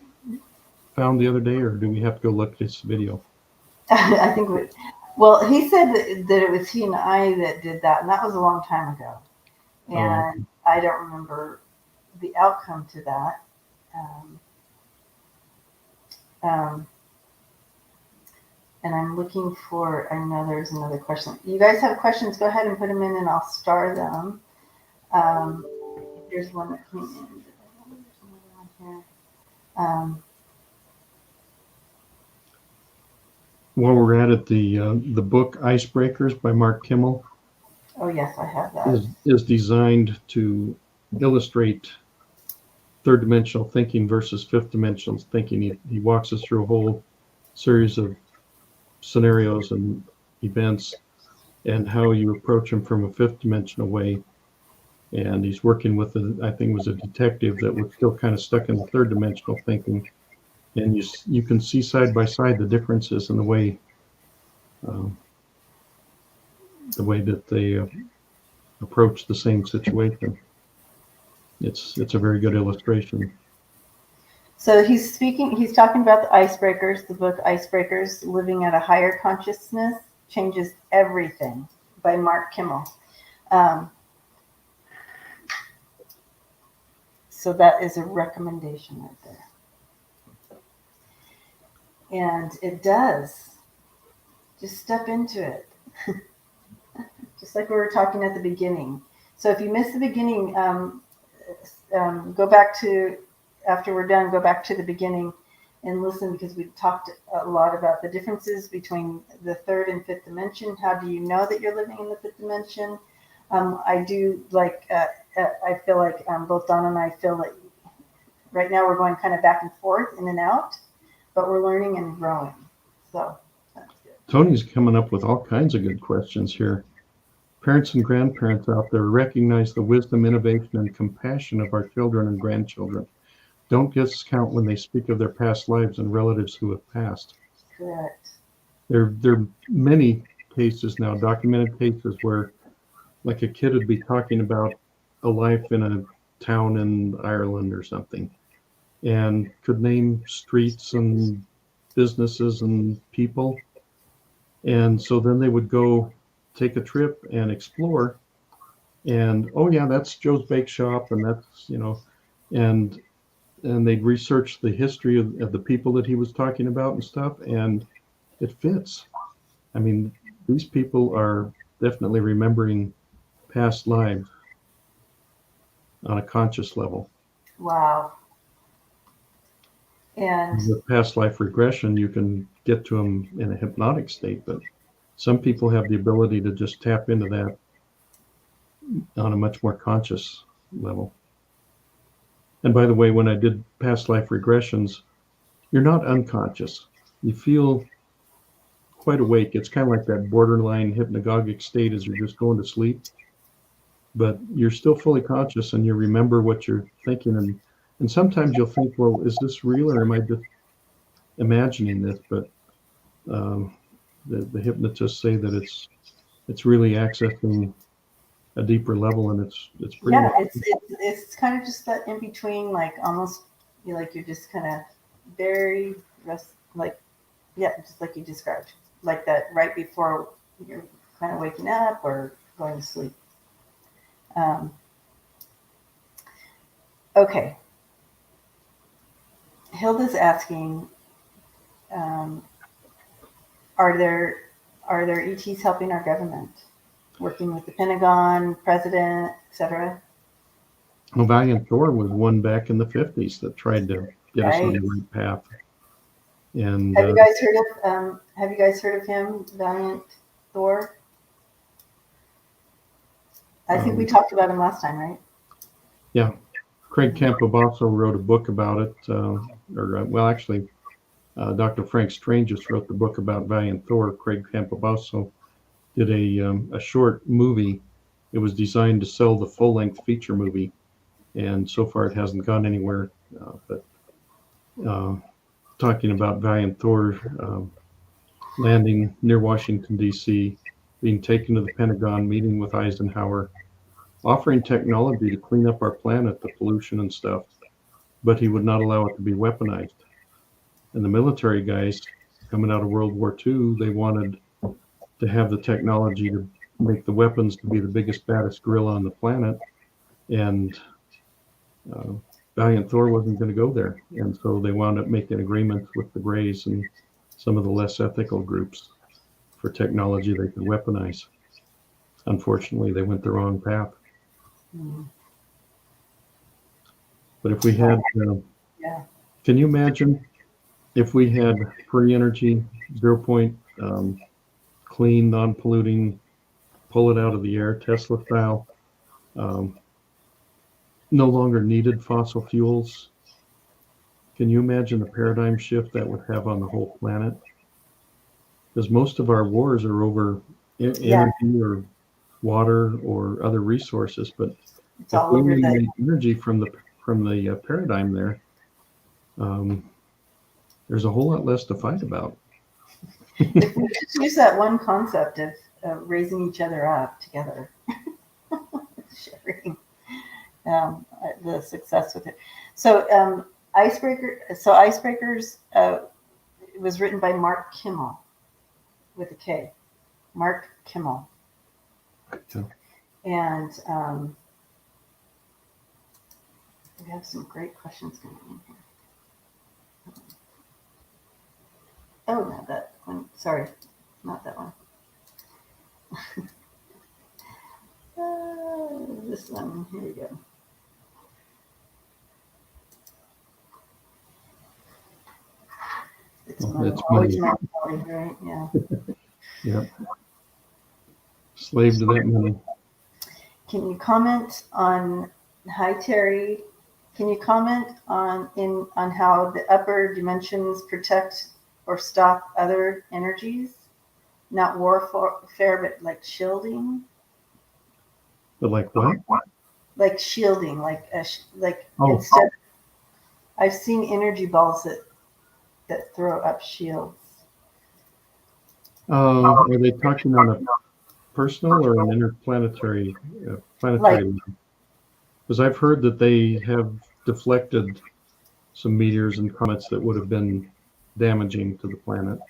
found the other day, or do we have to go look at this video? I think he said that it was he and I that did that, and that was a long time ago. And I don't remember the outcome to that. And I'm looking for, I know there's another question. You guys have questions, go ahead and put them in and I'll star them. Here's one that came in. There's another one here. While we're at it, the book Icebreakers by Mark Kimmel. Oh yes, I have that. Is designed to illustrate third dimensional thinking versus fifth dimensional thinking. He walks us through a whole series of scenarios and events and how you approach them from a fifth dimensional way. And he's working with I think it was a detective that was still kind of stuck in the third dimensional thinking. And you can see side by side the differences in the way that they approach the same situation. It's a very good illustration. So he's talking about the icebreakers, the book Icebreakers, Living at a Higher Consciousness Changes Everything by Mark Kimmel. So that is a recommendation right there. And it does. Just step into it. Just like we were talking at the beginning. So if you missed the beginning, go back to, after we're done, go back to the beginning and listen, because we talked a lot about the differences between the third and fifth dimension. How do you know that you're living in the fifth dimension? I do like, I feel like both Donna and I feel like right now we're going kind of back and forth, in and out, but we're learning and growing. So that's good. Tony's coming up with all kinds of good questions here. Parents and grandparents out there, recognize the wisdom, innovation, and compassion of our children and grandchildren. Don't discount when they speak of their past lives and relatives who have passed. Correct. There are many cases now, documented cases, where like a kid would be talking about a life in a town in Ireland or something, and could name streets and businesses and people. And so then they would go take a trip and explore, and oh yeah, that's Joe's Bake Shop, and that's, and they'd research the history of the people that he was talking about and stuff, and it fits. I mean, these people are definitely remembering past lives on a conscious level. Wow. And with past life regression, you can get to them in a hypnotic state, but some people have the ability to just tap into that on a much more conscious level. And by the way, when I did past life regressions, you're not unconscious. You feel quite awake. It's kind of like that borderline hypnagogic state as you're just going to sleep, but you're still fully conscious and you remember what you're thinking. And sometimes you'll think, well, is this real or am I just imagining this? But the hypnotists say that it's really accessing a deeper level, and it's pretty yeah, much, it's kind of just that in between, like almost like you're just kind of very like, yeah, just like you described, like that right before you're kind of waking up or going to sleep. Okay. Hilda's asking, are there ETs helping our government, working with the Pentagon, president, etc.? well, Valiant Thor was one back in the 50s that tried to get us on the right path. And have you guys heard of him, Valiant Thor? I think we talked about him last time, right? Yeah. Craig Campobasso wrote a book about it, Dr. Frank Stranges wrote the book about Valiant Thor. Craig Campobasso did a short movie. It was designed to sell the full-length feature movie, and so far it hasn't gone anywhere. But talking about Valiant Thor landing near Washington, D.C., being taken to the Pentagon, meeting with Eisenhower, offering technology to clean up our planet, the pollution and stuff, but he would not allow it to be weaponized. And the military guys coming out of World War II, they wanted to have the technology to make the weapons to be the biggest, baddest gorilla on the planet. And Valiant Thor wasn't going to go there. And so they wound up making agreements with the Greys and some of the less ethical groups for technology they could weaponize. Unfortunately, they went the wrong path. Mm-hmm. But if we had, can you imagine if we had free energy, 0 point, clean, non-polluting, pull it out of the air, Tesla style, no longer needed fossil fuels? Can you imagine the paradigm shift that would have on the whole planet? Because most of our wars are over energy or water or other resources, but it's if we eliminate energy from the paradigm there, there's a whole lot less to fight about. If we just use that one concept of raising each other up together, sharing the success with it. So Icebreaker. So Icebreakers it was written by Mark Kimmel with a K. Mark Kimmel. Yeah. And we have some great questions coming in here. Oh, not that one. Sorry, not that one. This one. Here we go. It's always my quality, right? Yeah. Yeah. Slave to that money. Can you comment on, hi Terry, can you comment on how the upper dimensions protect or stop other energies? Not warfare, but like shielding? But like what? Like shielding, instead, I've seen energy balls that throw up shields. Are they talking on a personal or an interplanetary planetary? Because I've heard that they have deflected some meteors and comets that would have been damaging to the planet.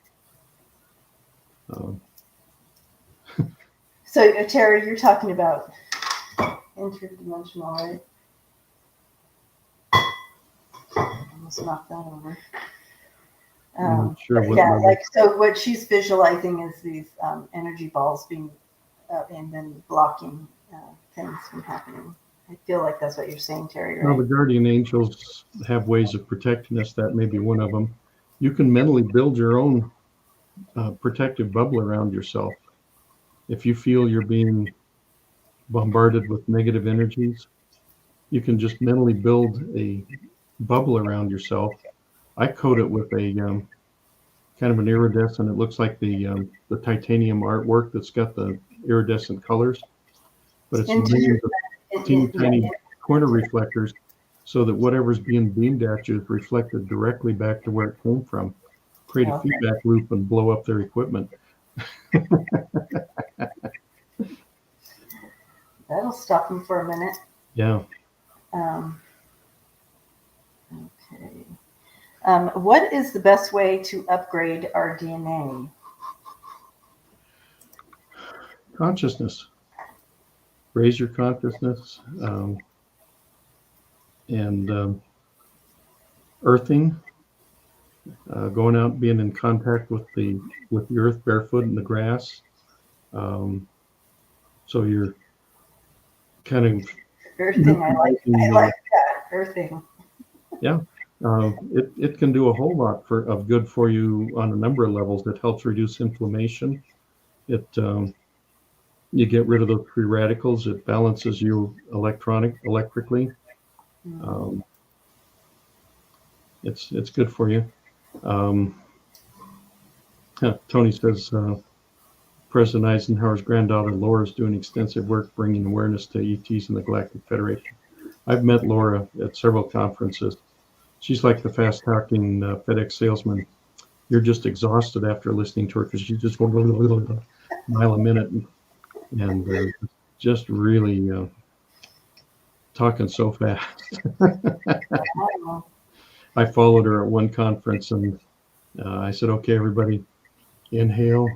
So Terry, you're talking about interdimensional, right? Almost knocked that over. Sure. So what she's visualizing is these energy balls being and then blocking things from happening. I feel like that's what you're saying, Terry, right? Well, the guardian angels have ways of protecting us. That may be one of them. You can mentally build your own protective bubble around yourself. If you feel you're being bombarded with negative energies, you can just mentally build a bubble around yourself. I coat it with a kind of an iridescent. It looks like the titanium artwork that's got the iridescent colors, but it's millions of teeny tiny corner reflectors, so that whatever's being beamed at you is reflected directly back to where it came from. Create a feedback loop and blow up their equipment. That'll stop them for a minute. Yeah. Okay. What is the best way to upgrade our DNA? Consciousness. Raise your consciousness, and earthing, going out, being in contact with the earth, barefoot in the grass. So you're kind of earthing. I like that, earthing. Yeah. It can do a whole lot of good for you on a number of levels. It helps reduce inflammation. You get rid of those free radicals. It balances you electrically. It's good for you. Tony says President Eisenhower's granddaughter Laura is doing extensive work bringing awareness to ETs in the Galactic Federation. I've met Laura at several conferences. She's like the fast-talking FedEx salesman. You're just exhausted after listening to her because she's just going a mile a minute and just really talking so fast. I followed her at one conference and I said, okay, everybody, inhale,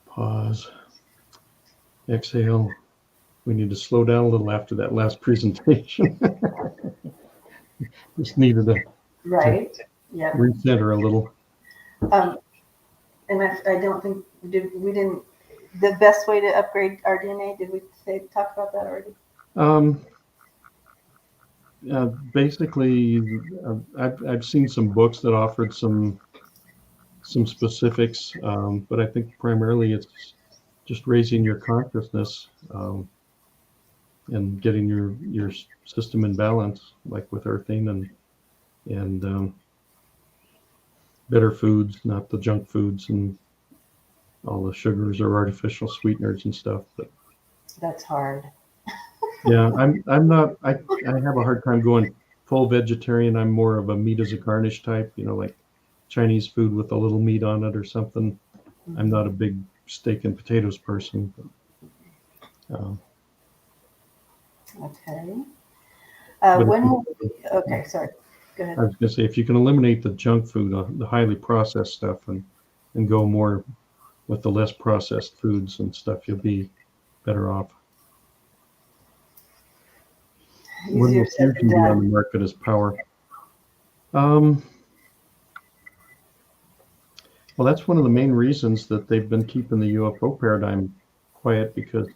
pause, exhale. We need to slow down a little after that last presentation. Just needed to recenter a little. And I don't think we didn't. The best way to upgrade our DNA, did we talk about that already? Basically, I've seen some books that offered some specifics, but I think primarily it's just raising your consciousness and getting your system in balance, like with earthing and better foods, not the junk foods and all the sugars or artificial sweeteners and stuff. But that's hard. Yeah, I'm not. I have a hard time going full vegetarian. I'm more of a meat as a garnish type, like Chinese food with a little meat on it or something. I'm not a big steak and potatoes person. But, okay. but When will we, okay, sorry. Go ahead. I was going to say, if you can eliminate the junk food, the highly processed stuff, and go more with the less processed foods and stuff, you'll be better off. When Easier will said than fusion be on the done. market as power? Well, that's one of the main reasons that they've been keeping the UFO paradigm quiet, because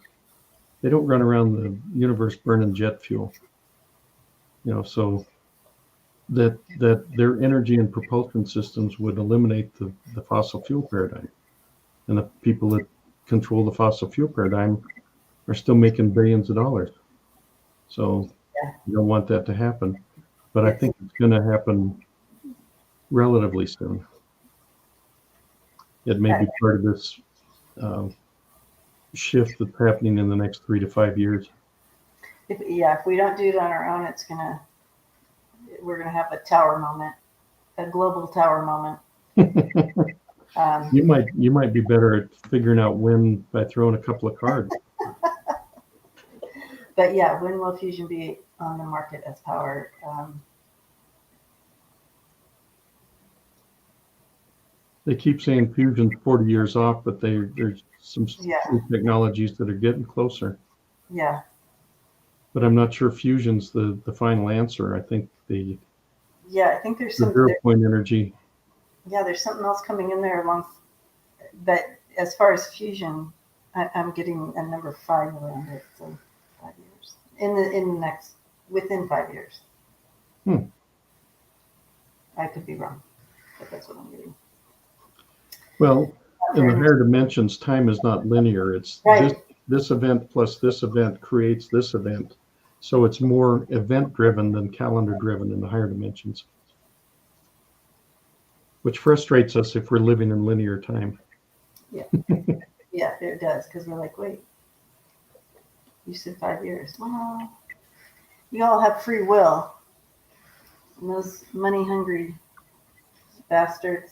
they don't run around the universe burning jet fuel. So that their energy and propulsion systems would eliminate the fossil fuel paradigm. And the people that control the fossil fuel paradigm are still making billions of dollars. So you don't want that to happen. But I think it's going to happen relatively soon. It may be part of this shift that's happening in the next 3 to 5 years. If we don't do it on our own, we're gonna have a tower moment, a global tower moment. You might be better at figuring out when by throwing a couple of cards. But yeah, when will fusion be on the market as power? They keep saying fusion's 40 years off, but there's some new technologies that are getting closer. Yeah. But I'm not sure fusion's the final answer. I think I think there's some 0 point energy. Yeah, there's something else coming in there but as far as fusion, I'm getting a number 5 around it. So 5 years within 5 years. I could be wrong, but that's what I'm getting. Well, in the higher dimensions, time is not linear. It's this event plus this event creates this event. So it's more event driven than calendar driven in the higher dimensions, which frustrates us if we're living in linear time. Yeah. Yeah, it does, because we're like, wait, you said 5 years. Well, you all have free will. And those money hungry bastards.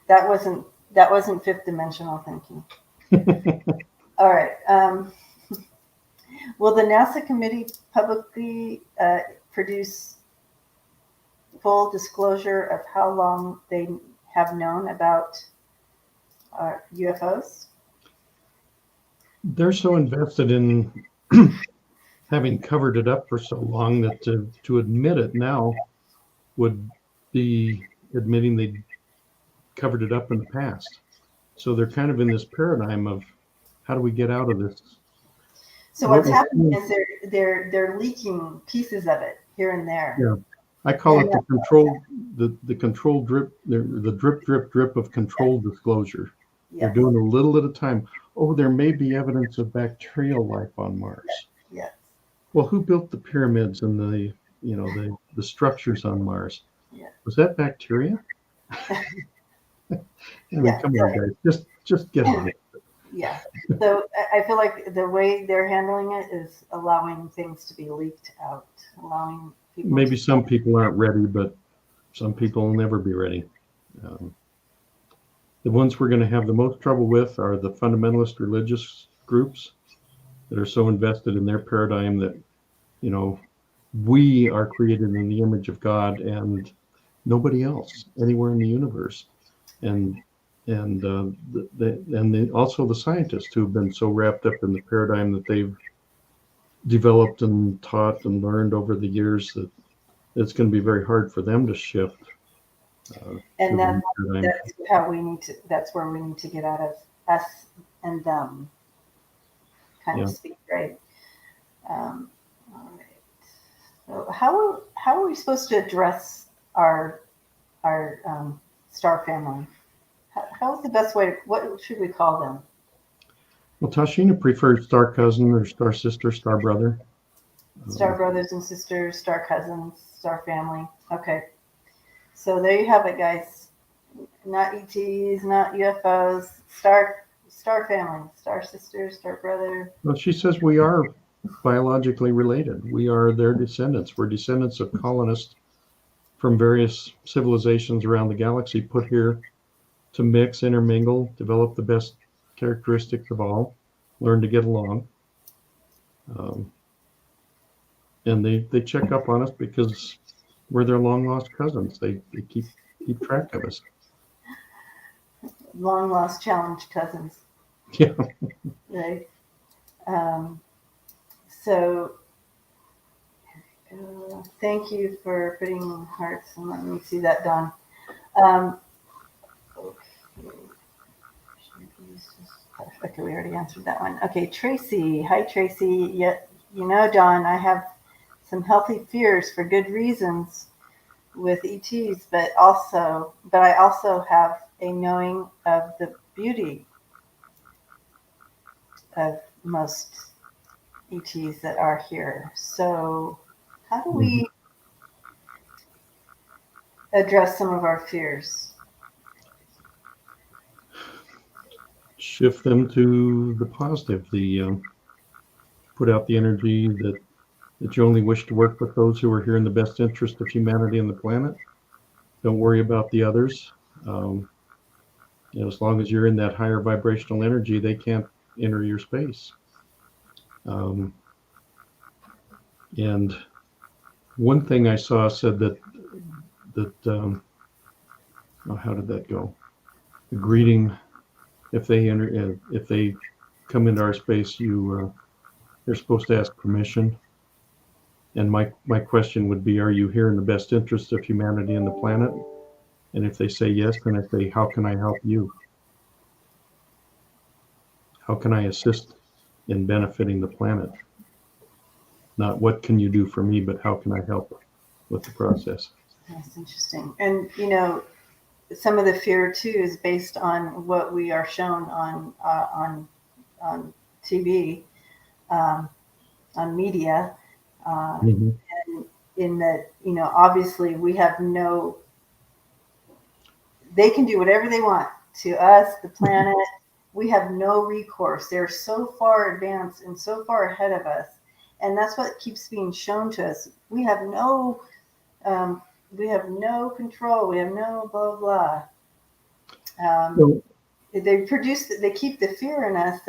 That wasn't fifth dimensional thinking. All right. Will the NASA committee publicly produce full disclosure of how long they have known about UFOs? They're so invested in having covered it up for so long that to admit it now would be admitting they covered it up in the past. So they're kind of in this paradigm of, how do we get out of this? So what's happening is they're leaking pieces of it here and there. Yeah, I call it the control drip, the drip drip of controlled disclosure. Yes. They're doing a little at a time. Oh, there may be evidence of bacterial life on Mars. Yes. Well, who built the pyramids and the structures on Mars? Yes. Was that bacteria? Come on, guys, just get on it. Yeah. So I feel like the way they're handling it is allowing things to be leaked out, allowing people. Maybe some people aren't ready, but some people will never be ready. The ones we're going to have the most trouble with are the fundamentalist religious groups that are so invested in their paradigm that, we are created in the image of God and nobody else anywhere in the universe. And also the scientists who have been so wrapped up in the paradigm that they've developed and taught and learned over the years that it's going to be very hard for them to shift. And that's that's where we need to get out of us and them kind of speak, right? All right. So how are we supposed to address our star family? How is the best way? What should we call them? Well, Tashina prefers star cousin or star sister, star brother. Star brothers and sisters, star cousins, star family. Okay. So there you have it, guys. Not ETs, not UFOs, star family, star sister, star brother. Well, she says we are biologically related. We are their descendants. We're descendants of colonists from various civilizations around the galaxy put here to mix, intermingle, develop the best characteristics of all, learn to get along. And they check up on us because we're their long lost cousins. They keep track of us. Long lost challenge cousins. Yeah. Right. So thank you for putting hearts, and let me see that, Dawn. Okay, we already answered that one. Okay, Tracy. Hi, Tracy. Yet, Dawn, I have some healthy fears for good reasons with ETs, but I also have a knowing of the beauty of most ETs that are here. So how do we address some of our fears? Shift them to the positive. Put out the energy that you only wish to work with those who are here in the best interest of humanity and the planet. Don't worry about the others. As long as you're in that higher vibrational energy, they can't enter your space. And one thing I saw said that how did that go? The greeting, if they come into our space, they're supposed to ask permission. And my question would be, are you here in the best interest of humanity and the planet? And if they say yes, then I say, how can I help you? How can I assist in benefiting the planet? Not what can you do for me, but how can I help with the process? That's interesting. And, some of the fear too is based on what we are shown on TV, on media, and in that, obviously we have they can do whatever they want to us, the planet. We have no recourse. They're so far advanced and so far ahead of us. And that's what keeps being shown to us. We have no control. We have no blah, blah. They keep the fear in us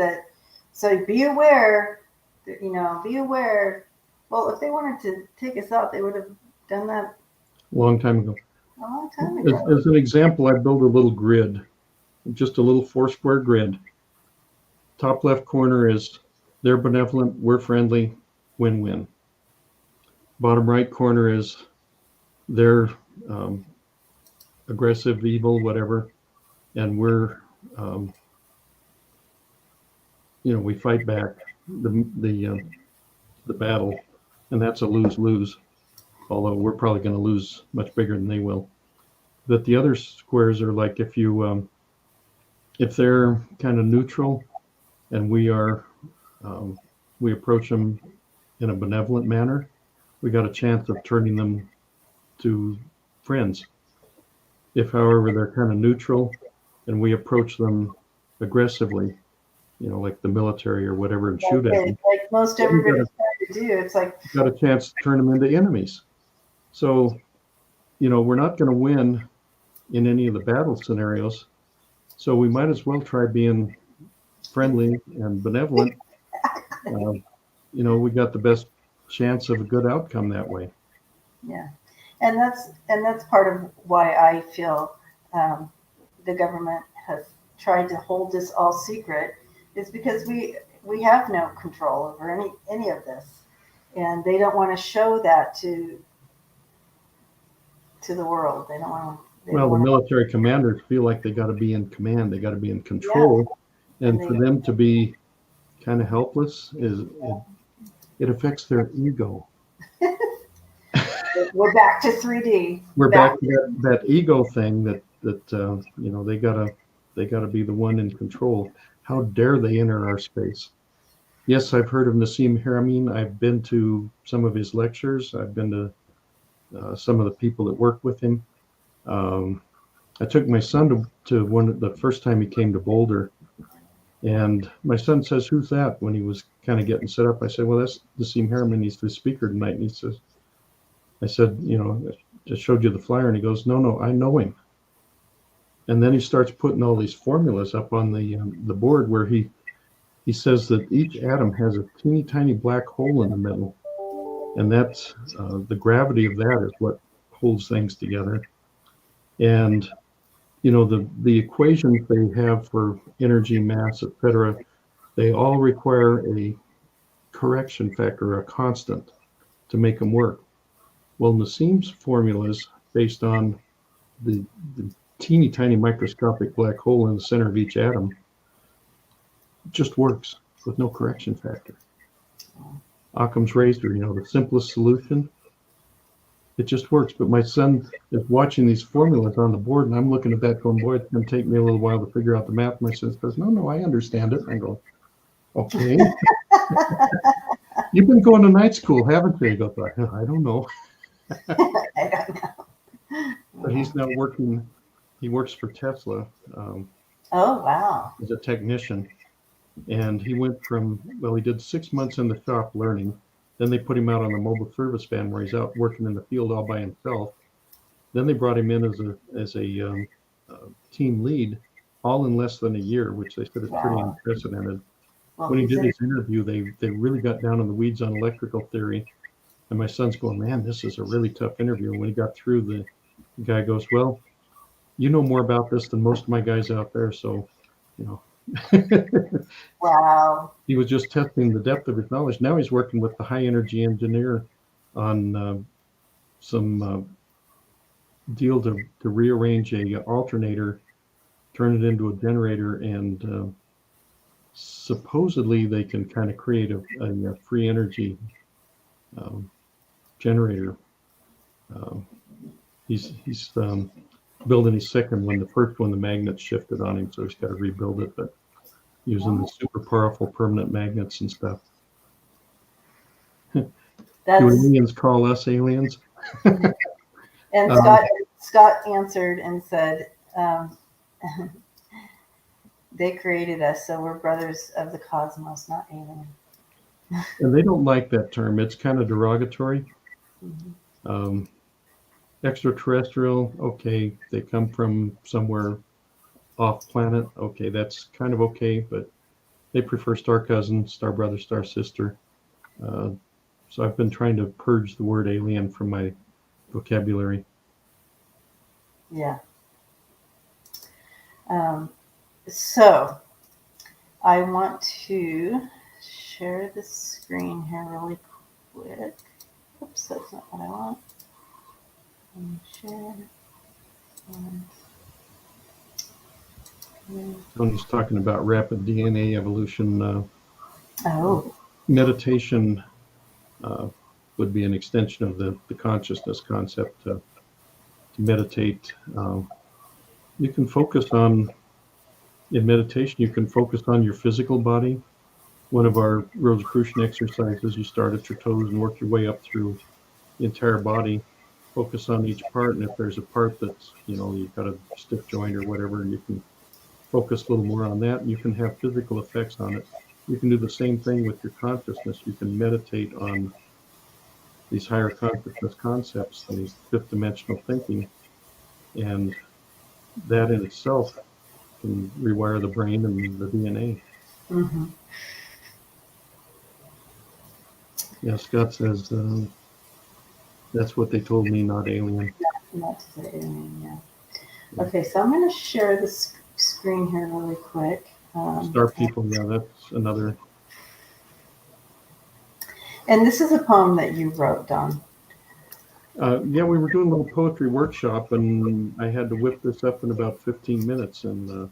so be aware, be aware. Well, if they wanted to take us out, they would have done that a long time ago. As an example, I built a little grid, just a little 4-square grid. Top left corner is they're benevolent, we're friendly, win-win. Bottom right corner is they're aggressive, evil, whatever, and we're we fight back the battle, and that's a lose-lose. Although we're probably going to lose much bigger than they will. But the other squares are like if they're kind of neutral, and we approach them in a benevolent manner, we got a chance of turning them to friends. If, however, they're kind of neutral, and we approach them aggressively, like the military or whatever, and shoot at them, like most everybody's trying to do, it's like got a chance to turn them into enemies. So, we're not going to win in any of the battle scenarios. So we might as well try being friendly and benevolent. We got the best chance of a good outcome that way. Yeah, and that's part of why I feel the government has tried to hold this all secret, is because we have no control over any of this, and they don't want to show that to the world. They don't want to. Well, the military commanders feel like they got to be in command. They got to be in control, and for them to be kind of helpless it affects their ego. We're back to 3D. We're back to that ego thing that they gotta be the one in control. How dare they enter our space? Yes, I've heard of Nassim Haramein. I've been to some of his lectures. I've been to some of the people that work with him. I took my son to the first time he came to Boulder, and my son says, "Who's that?" When he was kind of getting set up, I said, "Well, that's Nassim Haramein. He's the speaker tonight." And he says, I said, I just showed you the flyer, and he goes, "No, I know him." And then he starts putting all these formulas up on the board where he says that each atom has a teeny tiny black hole in the middle, and that's the gravity of that is what holds things together. And the equations they have for energy, mass, etc., they all require a correction factor, a constant, to make them work. Well, Nassim's formulas, based on the teeny tiny microscopic black hole in the center of each atom, just works with no correction factor. Occam's razor, the simplest solution, it just works. But my son is watching these formulas on the board, and I'm looking at that going, boy, it's going to take me a little while to figure out the math. My son says, no, I understand it. I go, okay. You've been going to night school, haven't you? He goes, I don't know. I don't know. But he's now working, he works for Tesla. Oh, wow. As a technician. And he went from, he did 6 months in the shop learning. Then they put him out on a mobile service van where he's out working in the field all by himself. Then they brought him in as a team lead, all in less than a year, which they said is pretty unprecedented. When he did his interview, they really got down in the weeds on electrical theory. And my son's going, man, this is a really tough interview. And when he got through, the guy goes, well, you know more about this than most of my guys out there. So, Wow. He was just testing the depth of his knowledge. Now he's working with the high energy engineer on some deal to rearrange a alternator, turn it into a generator, and supposedly they can kind of create a free energy generator. He's building his second one. The first one, the magnets shifted on him, so he's got to rebuild it, but using the super powerful permanent magnets and stuff. Do aliens call us aliens? And Scott answered and said, they created us, so we're brothers of the cosmos, not alien. And they don't like that term. It's kind of derogatory. Mm-hmm. Extraterrestrial, okay, they come from somewhere off planet, okay, that's kind of okay, but they prefer star cousin, star brother, star sister. So I've been trying to purge the word alien from my vocabulary. Yeah. So I want to share the screen here really quick. Oops, that's not what I want. Share. Sonja's talking about rapid DNA evolution. Oh. Meditation would be an extension of the consciousness concept. To meditate, you can focus on, in meditation, you can focus on your physical body. One of our Rosicrucian exercises, you start at your toes and work your way up through the entire body. Focus on each part, and if there's a part that's, you've got a stiff joint or whatever, you can focus a little more on that, and you can have physical effects on it. You can do the same thing with your consciousness. You can meditate on these higher consciousness concepts, these fifth dimensional thinking, and that in itself can rewire the brain and the DNA. Mm-hmm. Yeah, Scott says that's what they told me, not alien. Not to say alien, yeah. Okay, so I'm going to share the screen here really quick. Star people, yeah, that's another. And this is a poem that you wrote, Don. Yeah, we were doing a little poetry workshop, and I had to whip this up in about 15 minutes. And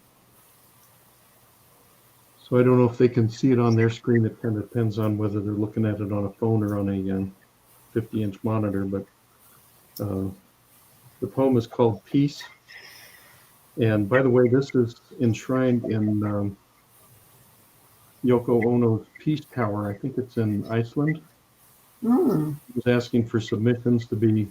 so I don't know if they can see it on their screen. It kind of depends on whether they're looking at it on a phone or on a 50-inch monitor. But the poem is called Peace. And by the way, this is enshrined in Yoko Ono's Peace Tower. I think it's in Iceland. Mm. She was asking for submissions to be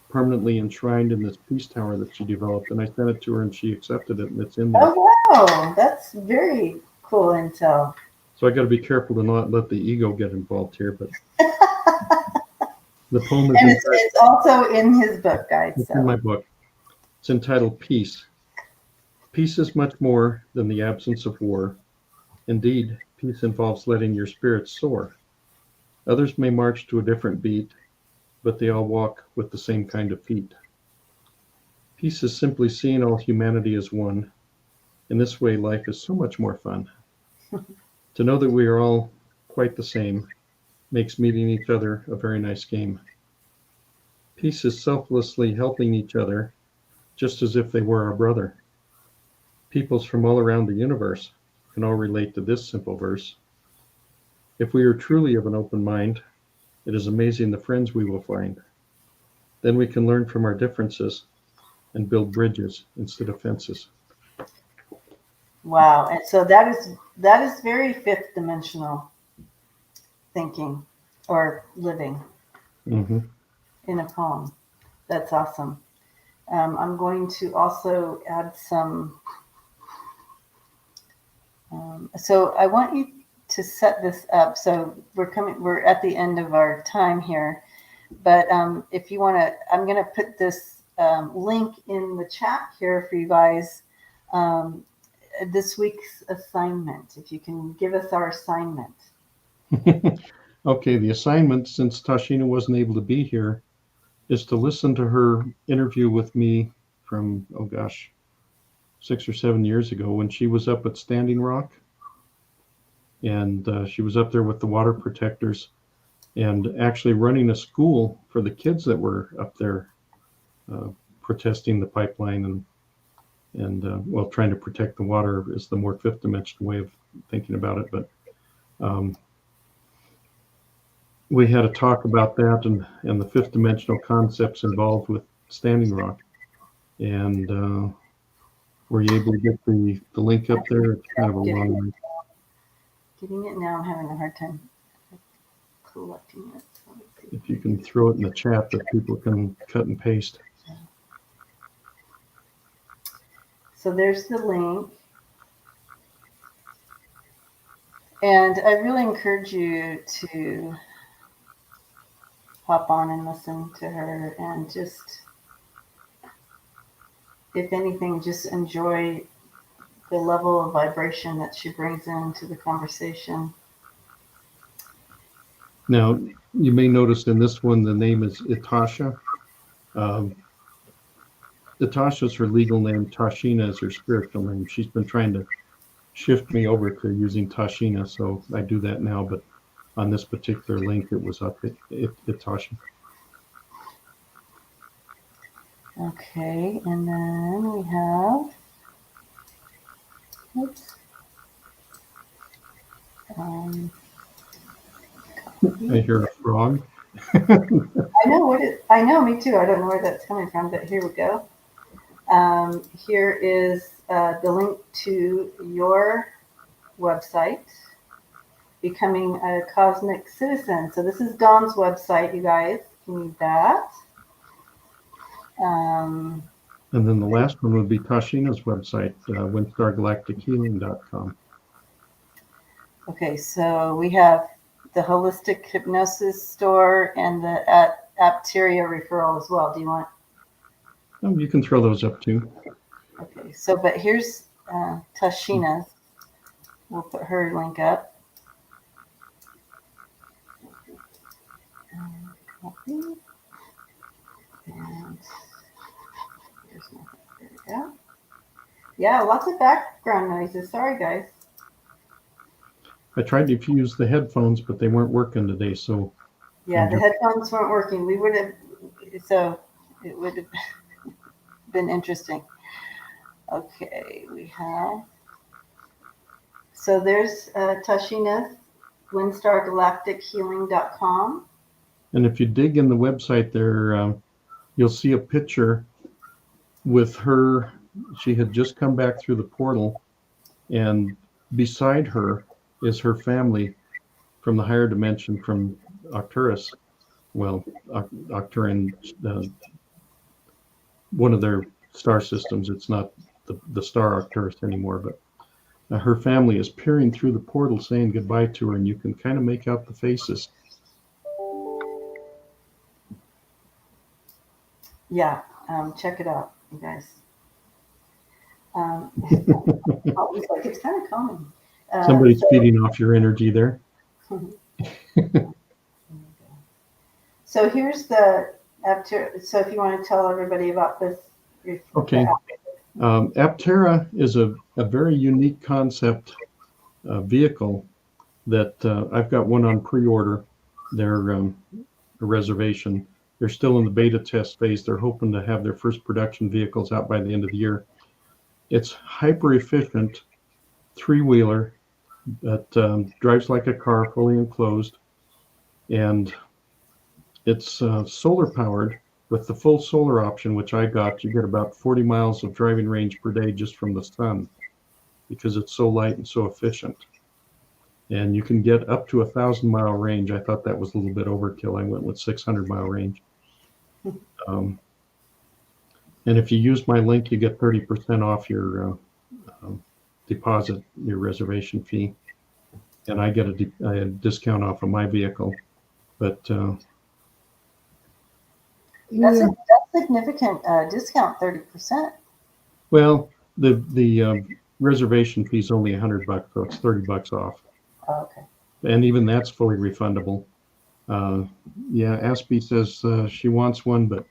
permanently enshrined in this Peace Tower that she developed. And I sent it to her, and she accepted it, and it's in there. Oh, wow. That's very cool intel. So I got to be careful to not let the ego get involved here. But the poem is and it's also in his book, guys. It's in my book. It's entitled Peace. Peace is much more than the absence of war. Indeed, peace involves letting your spirit soar. Others may march to a different beat, but they all walk with the same kind of feet. Peace is simply seeing all humanity as one. In this way, life is so much more fun. To know that we are all quite the same makes meeting each other a very nice game. Peace is selflessly helping each other, just as if they were our brother. Peoples from all around the universe can all relate to this simple verse. If we are truly of an open mind, it is amazing the friends we will find. Then we can learn from our differences and build bridges instead of fences. Wow. And so that is very fifth dimensional thinking or living Mm-hmm. in a poem. That's awesome. I'm going to also add some. So I want you to set this up. So we're at the end of our time here, but if you want to, I'm going to put this link in the chat here for you guys. This week's assignment, if you can give us our assignment. Okay, the assignment, since Tashina wasn't able to be here, is to listen to her interview with me from, 6 or 7 years ago when she was up at Standing Rock. And she was up there with the water protectors and actually running a school for the kids that were up there protesting the pipeline and trying to protect the water is the more fifth dimensional way of thinking about it. But we had a talk about that and the fifth dimensional concepts involved with Standing Rock. And were you able to get the link up there? It's kind of a long link. Getting it now, I'm having a hard time collecting it. If you can throw it in the chat that people can cut and paste. So there's the link. And I really encourage you to hop on and listen to her and just, if anything, just enjoy the level of vibration that she brings into the conversation. Now, you may notice in this one, the name is Itasha. Itasha's her legal name. Tashina is her spiritual name. She's been trying to shift me over to using Tashina, so I do that now. But on this particular link, it was up Itasha. Okay, and then we have, oops. I hear a frog. I know, me too. I don't know where that's coming from, but here we go. Here is the link to your website, Becoming a Cosmic Citizen. So this is Dawn's website, you guys. You need that. And then the last one would be Tashina's website, WindstarGalacticHealing.com. Okay, so we have the Holistic Hypnosis Store and the Apteria referral as well. Do you want? Oh, you can throw those up too. Okay, so but here's Tashina's. We'll put her link up. Copy. And here's my, there we go. Yeah, lots of background noises. Sorry, guys. I tried to use the headphones, but they weren't working today. So yeah, the headphones weren't working. We would have, so it would have been interesting. Okay, we have. So there's Tashina's WindstarGalacticHealing.com. And if you dig in the website there, you'll see a picture with her. She had just come back through the portal, and beside her is her family from the higher dimension, from Arcturus. Well, Arcturian, one of their star systems. It's not the star Arcturus anymore, but her family is peering through the portal saying goodbye to her, and you can kind of make out the faces. Yeah, check it out, you guys. It's kind of calming. Somebody's feeding off your energy there. So here's the so if you want to tell everybody about this. Okay. Aptera is a very unique concept vehicle that I've got one on pre-order. They're a reservation. They're still in the beta test phase. They're hoping to have their first production vehicles out by the end of the year. It's hyper efficient, three-wheeler that drives like a car, fully enclosed, and it's solar powered. With the full solar option, which I got, you get about 40 miles of driving range per day just from the sun, because it's so light and so efficient. And you can get up to 1,000-mile range. I thought that was a little bit overkill. I went with 600-mile range. And if you use my link, you get 30% off your deposit, your reservation fee. And I get a discount off of my vehicle. But that's a significant discount, 30%. Well, the reservation fee is only $100, so it's $30 off. Oh, okay. And even that's fully refundable. Yeah, Aspie says she wants one, but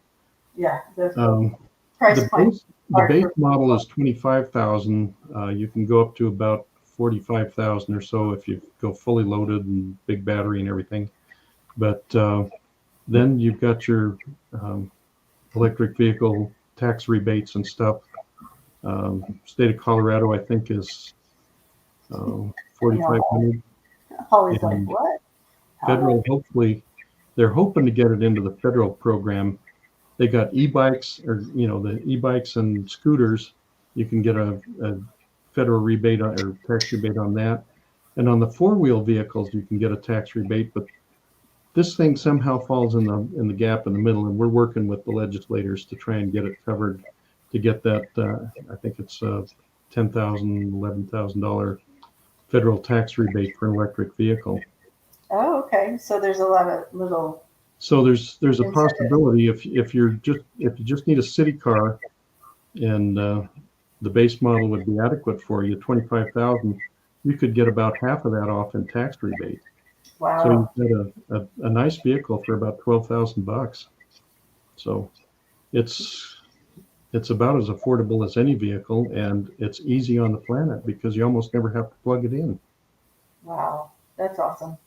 yeah, the price point. The base model is $25,000. You can go up to about $45,000 or so if you go fully loaded and big battery and everything. But then you've got your electric vehicle tax rebates and stuff. State of Colorado, I think, is $4,500. Always like, what? Federal, hopefully, they're hoping to get it into the federal program. They got e-bikes, or the e-bikes and scooters. You can get a federal rebate or tax rebate on that. And on the four-wheel vehicles, you can get a tax rebate. But this thing somehow falls in the gap in the middle, and we're working with the legislators to try and get it covered, to get that. I think it's $10,000, $11,000 federal tax rebate for an electric vehicle. Oh, okay. So there's a lot of little. So there's a possibility if you just need a city car, and the base model would be adequate for you, $25,000. You could get about half of that off in tax rebate. Wow. So you get a nice vehicle for about $12,000. So it's about as affordable as any vehicle, and it's easy on the planet because you almost never have to plug it in. Wow, that's awesome.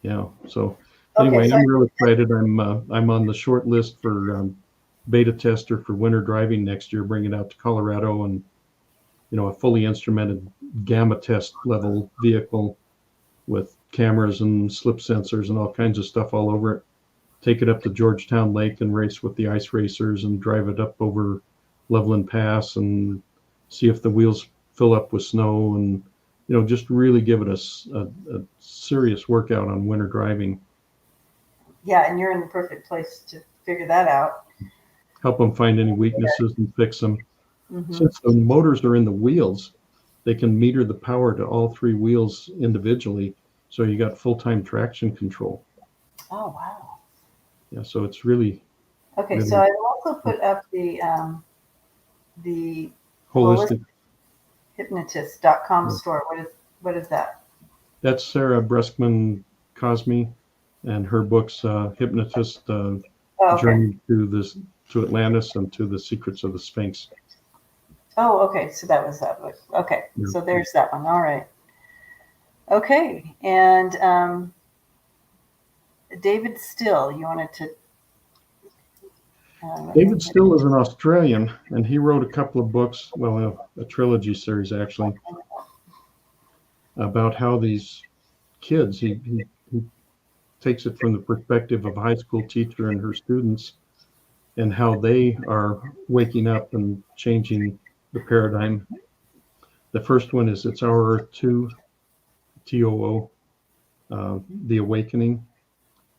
Yeah. So anyway, I'm really excited. I'm on the short list for beta tester for winter driving next year. Bring it out to Colorado, and a fully instrumented gamma test level vehicle with cameras and slip sensors and all kinds of stuff all over it. Take it up to Georgetown Lake and race with the ice racers, and drive it up over Loveland Pass and see if the wheels fill up with snow, and just really give it a serious workout on winter driving. Yeah, and you're in the perfect place to figure that out. Help them find any weaknesses and fix them. Mm-hmm. Since the motors are in the wheels, they can meter the power to all three wheels individually, so you got full-time traction control. Oh, wow. Yeah, so it's really... Okay, really, so I also put up the holistic hypnotist.com store. What is that? That's Sarah Breskman Cosme, and her books, Hypnotist, Journey to Atlantis and to the Secrets of the Sphinx. Oh, okay. So that was that book. Okay. Yeah. So there's that one. All right. Okay. And David Still, you wanted to... David Still is an Australian, and he wrote a couple of books, well, a trilogy series actually, about how these kids, he takes it from the perspective of a high school teacher and her students, and how they are waking up and changing the paradigm. The first one is It's Our Earth 2, TOO, The Awakening.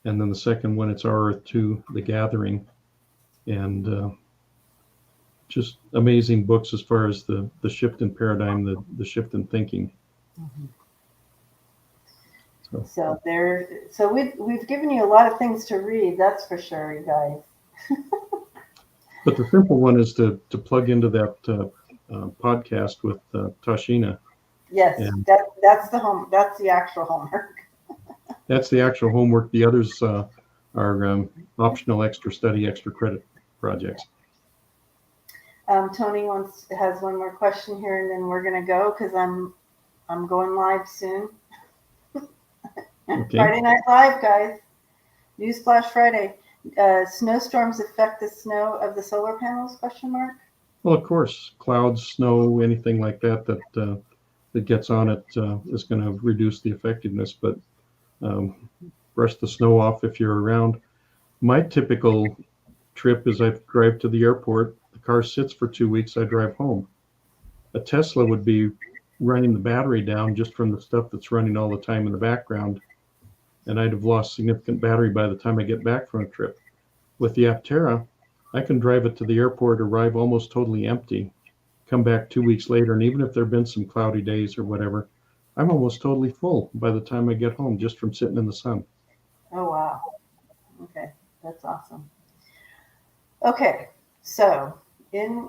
And then the second one, It's Our Earth 2, The Gathering. And just amazing books as far as the shift in paradigm, the shift in thinking. Mm-hmm. So we've given you a lot of things to read, that's for sure, you guys. But the simple one is to plug into that podcast with Tashina. Yes, and that's the actual homework. That's the actual homework. The others optional extra study, extra credit projects. Tony has one more question here, and then we're gonna go because I'm going live soon. Okay. Friday Night Live, guys. Newsflash Friday. Snowstorms affect the snow of the solar panels? Question mark. Well, of course, clouds, snow, anything like that that gets on it is going to reduce the effectiveness. But brush the snow off if you're around. My typical trip is I drive to the airport. The car sits for 2 weeks. I drive home. A Tesla would be running the battery down just from the stuff that's running all the time in the background, and I'd have lost significant battery by the time I get back from a trip. With the Aptera, I can drive it to the airport, arrive almost totally empty, come back 2 weeks later, and even if there have been some cloudy days or whatever, I'm almost totally full by the time I get home just from sitting in the sun. Oh, wow. Okay, that's awesome. Okay, so in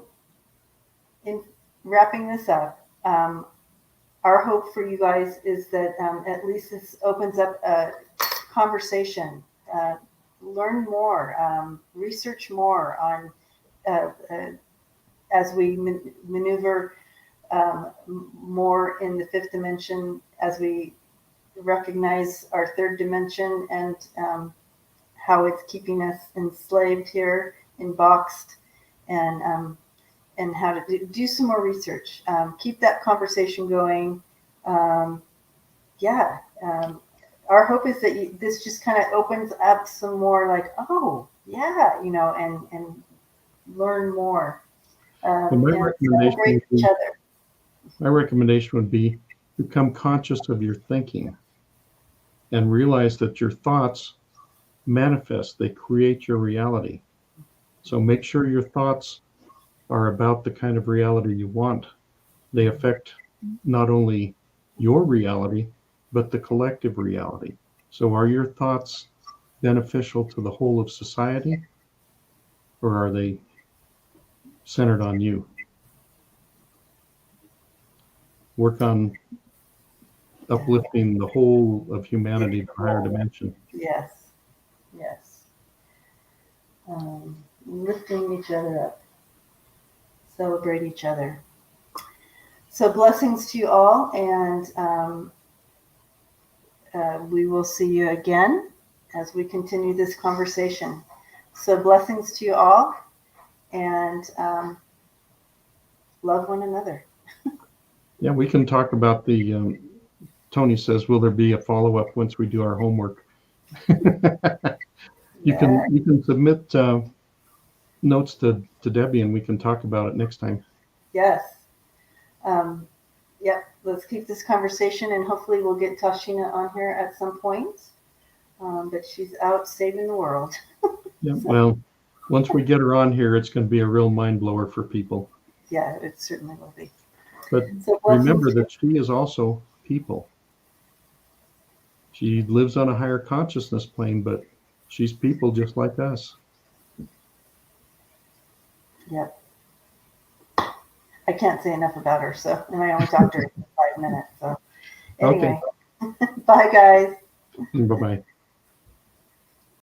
wrapping this up, our hope for you guys is that at least this opens up a conversation. Learn more, research more on as we maneuver more in the fifth dimension, as we recognize our third dimension and how it's keeping us enslaved here, boxed, and how to do some more research. Keep that conversation going. Our hope is that this just kind of opens up some more, like, oh yeah, and learn more. Well, my recommendation would be become conscious of your thinking and realize that your thoughts manifest, they create your reality. So make sure your thoughts are about the kind of reality you want. They affect not only your reality, but the collective reality. So are your thoughts beneficial to the whole of society, or are they centered on you? Work on uplifting the whole of humanity to a higher dimension. Yes. Lifting each other up. Celebrate each other. So blessings to you all, and we will see you again as we continue this conversation. So blessings to you all, and love one another. Yeah, we can talk about the, Tony says, will there be a follow-up once we do our homework? You can submit notes to Debbie, and we can talk about it next time. Yes. Yep. Let's keep this conversation, and hopefully we'll get Tashina on here at some point. But she's out saving the world. Yeah. Well, once we get her on here, it's going to be a real mind blower for people. Yeah, it certainly will be. But remember that she is also people. She lives on a higher consciousness plane, but she's people just like us. Yep. I can't say enough about her, and I only talked to her for 5 minutes. So anyway, Okay. Bye, guys. Bye-bye.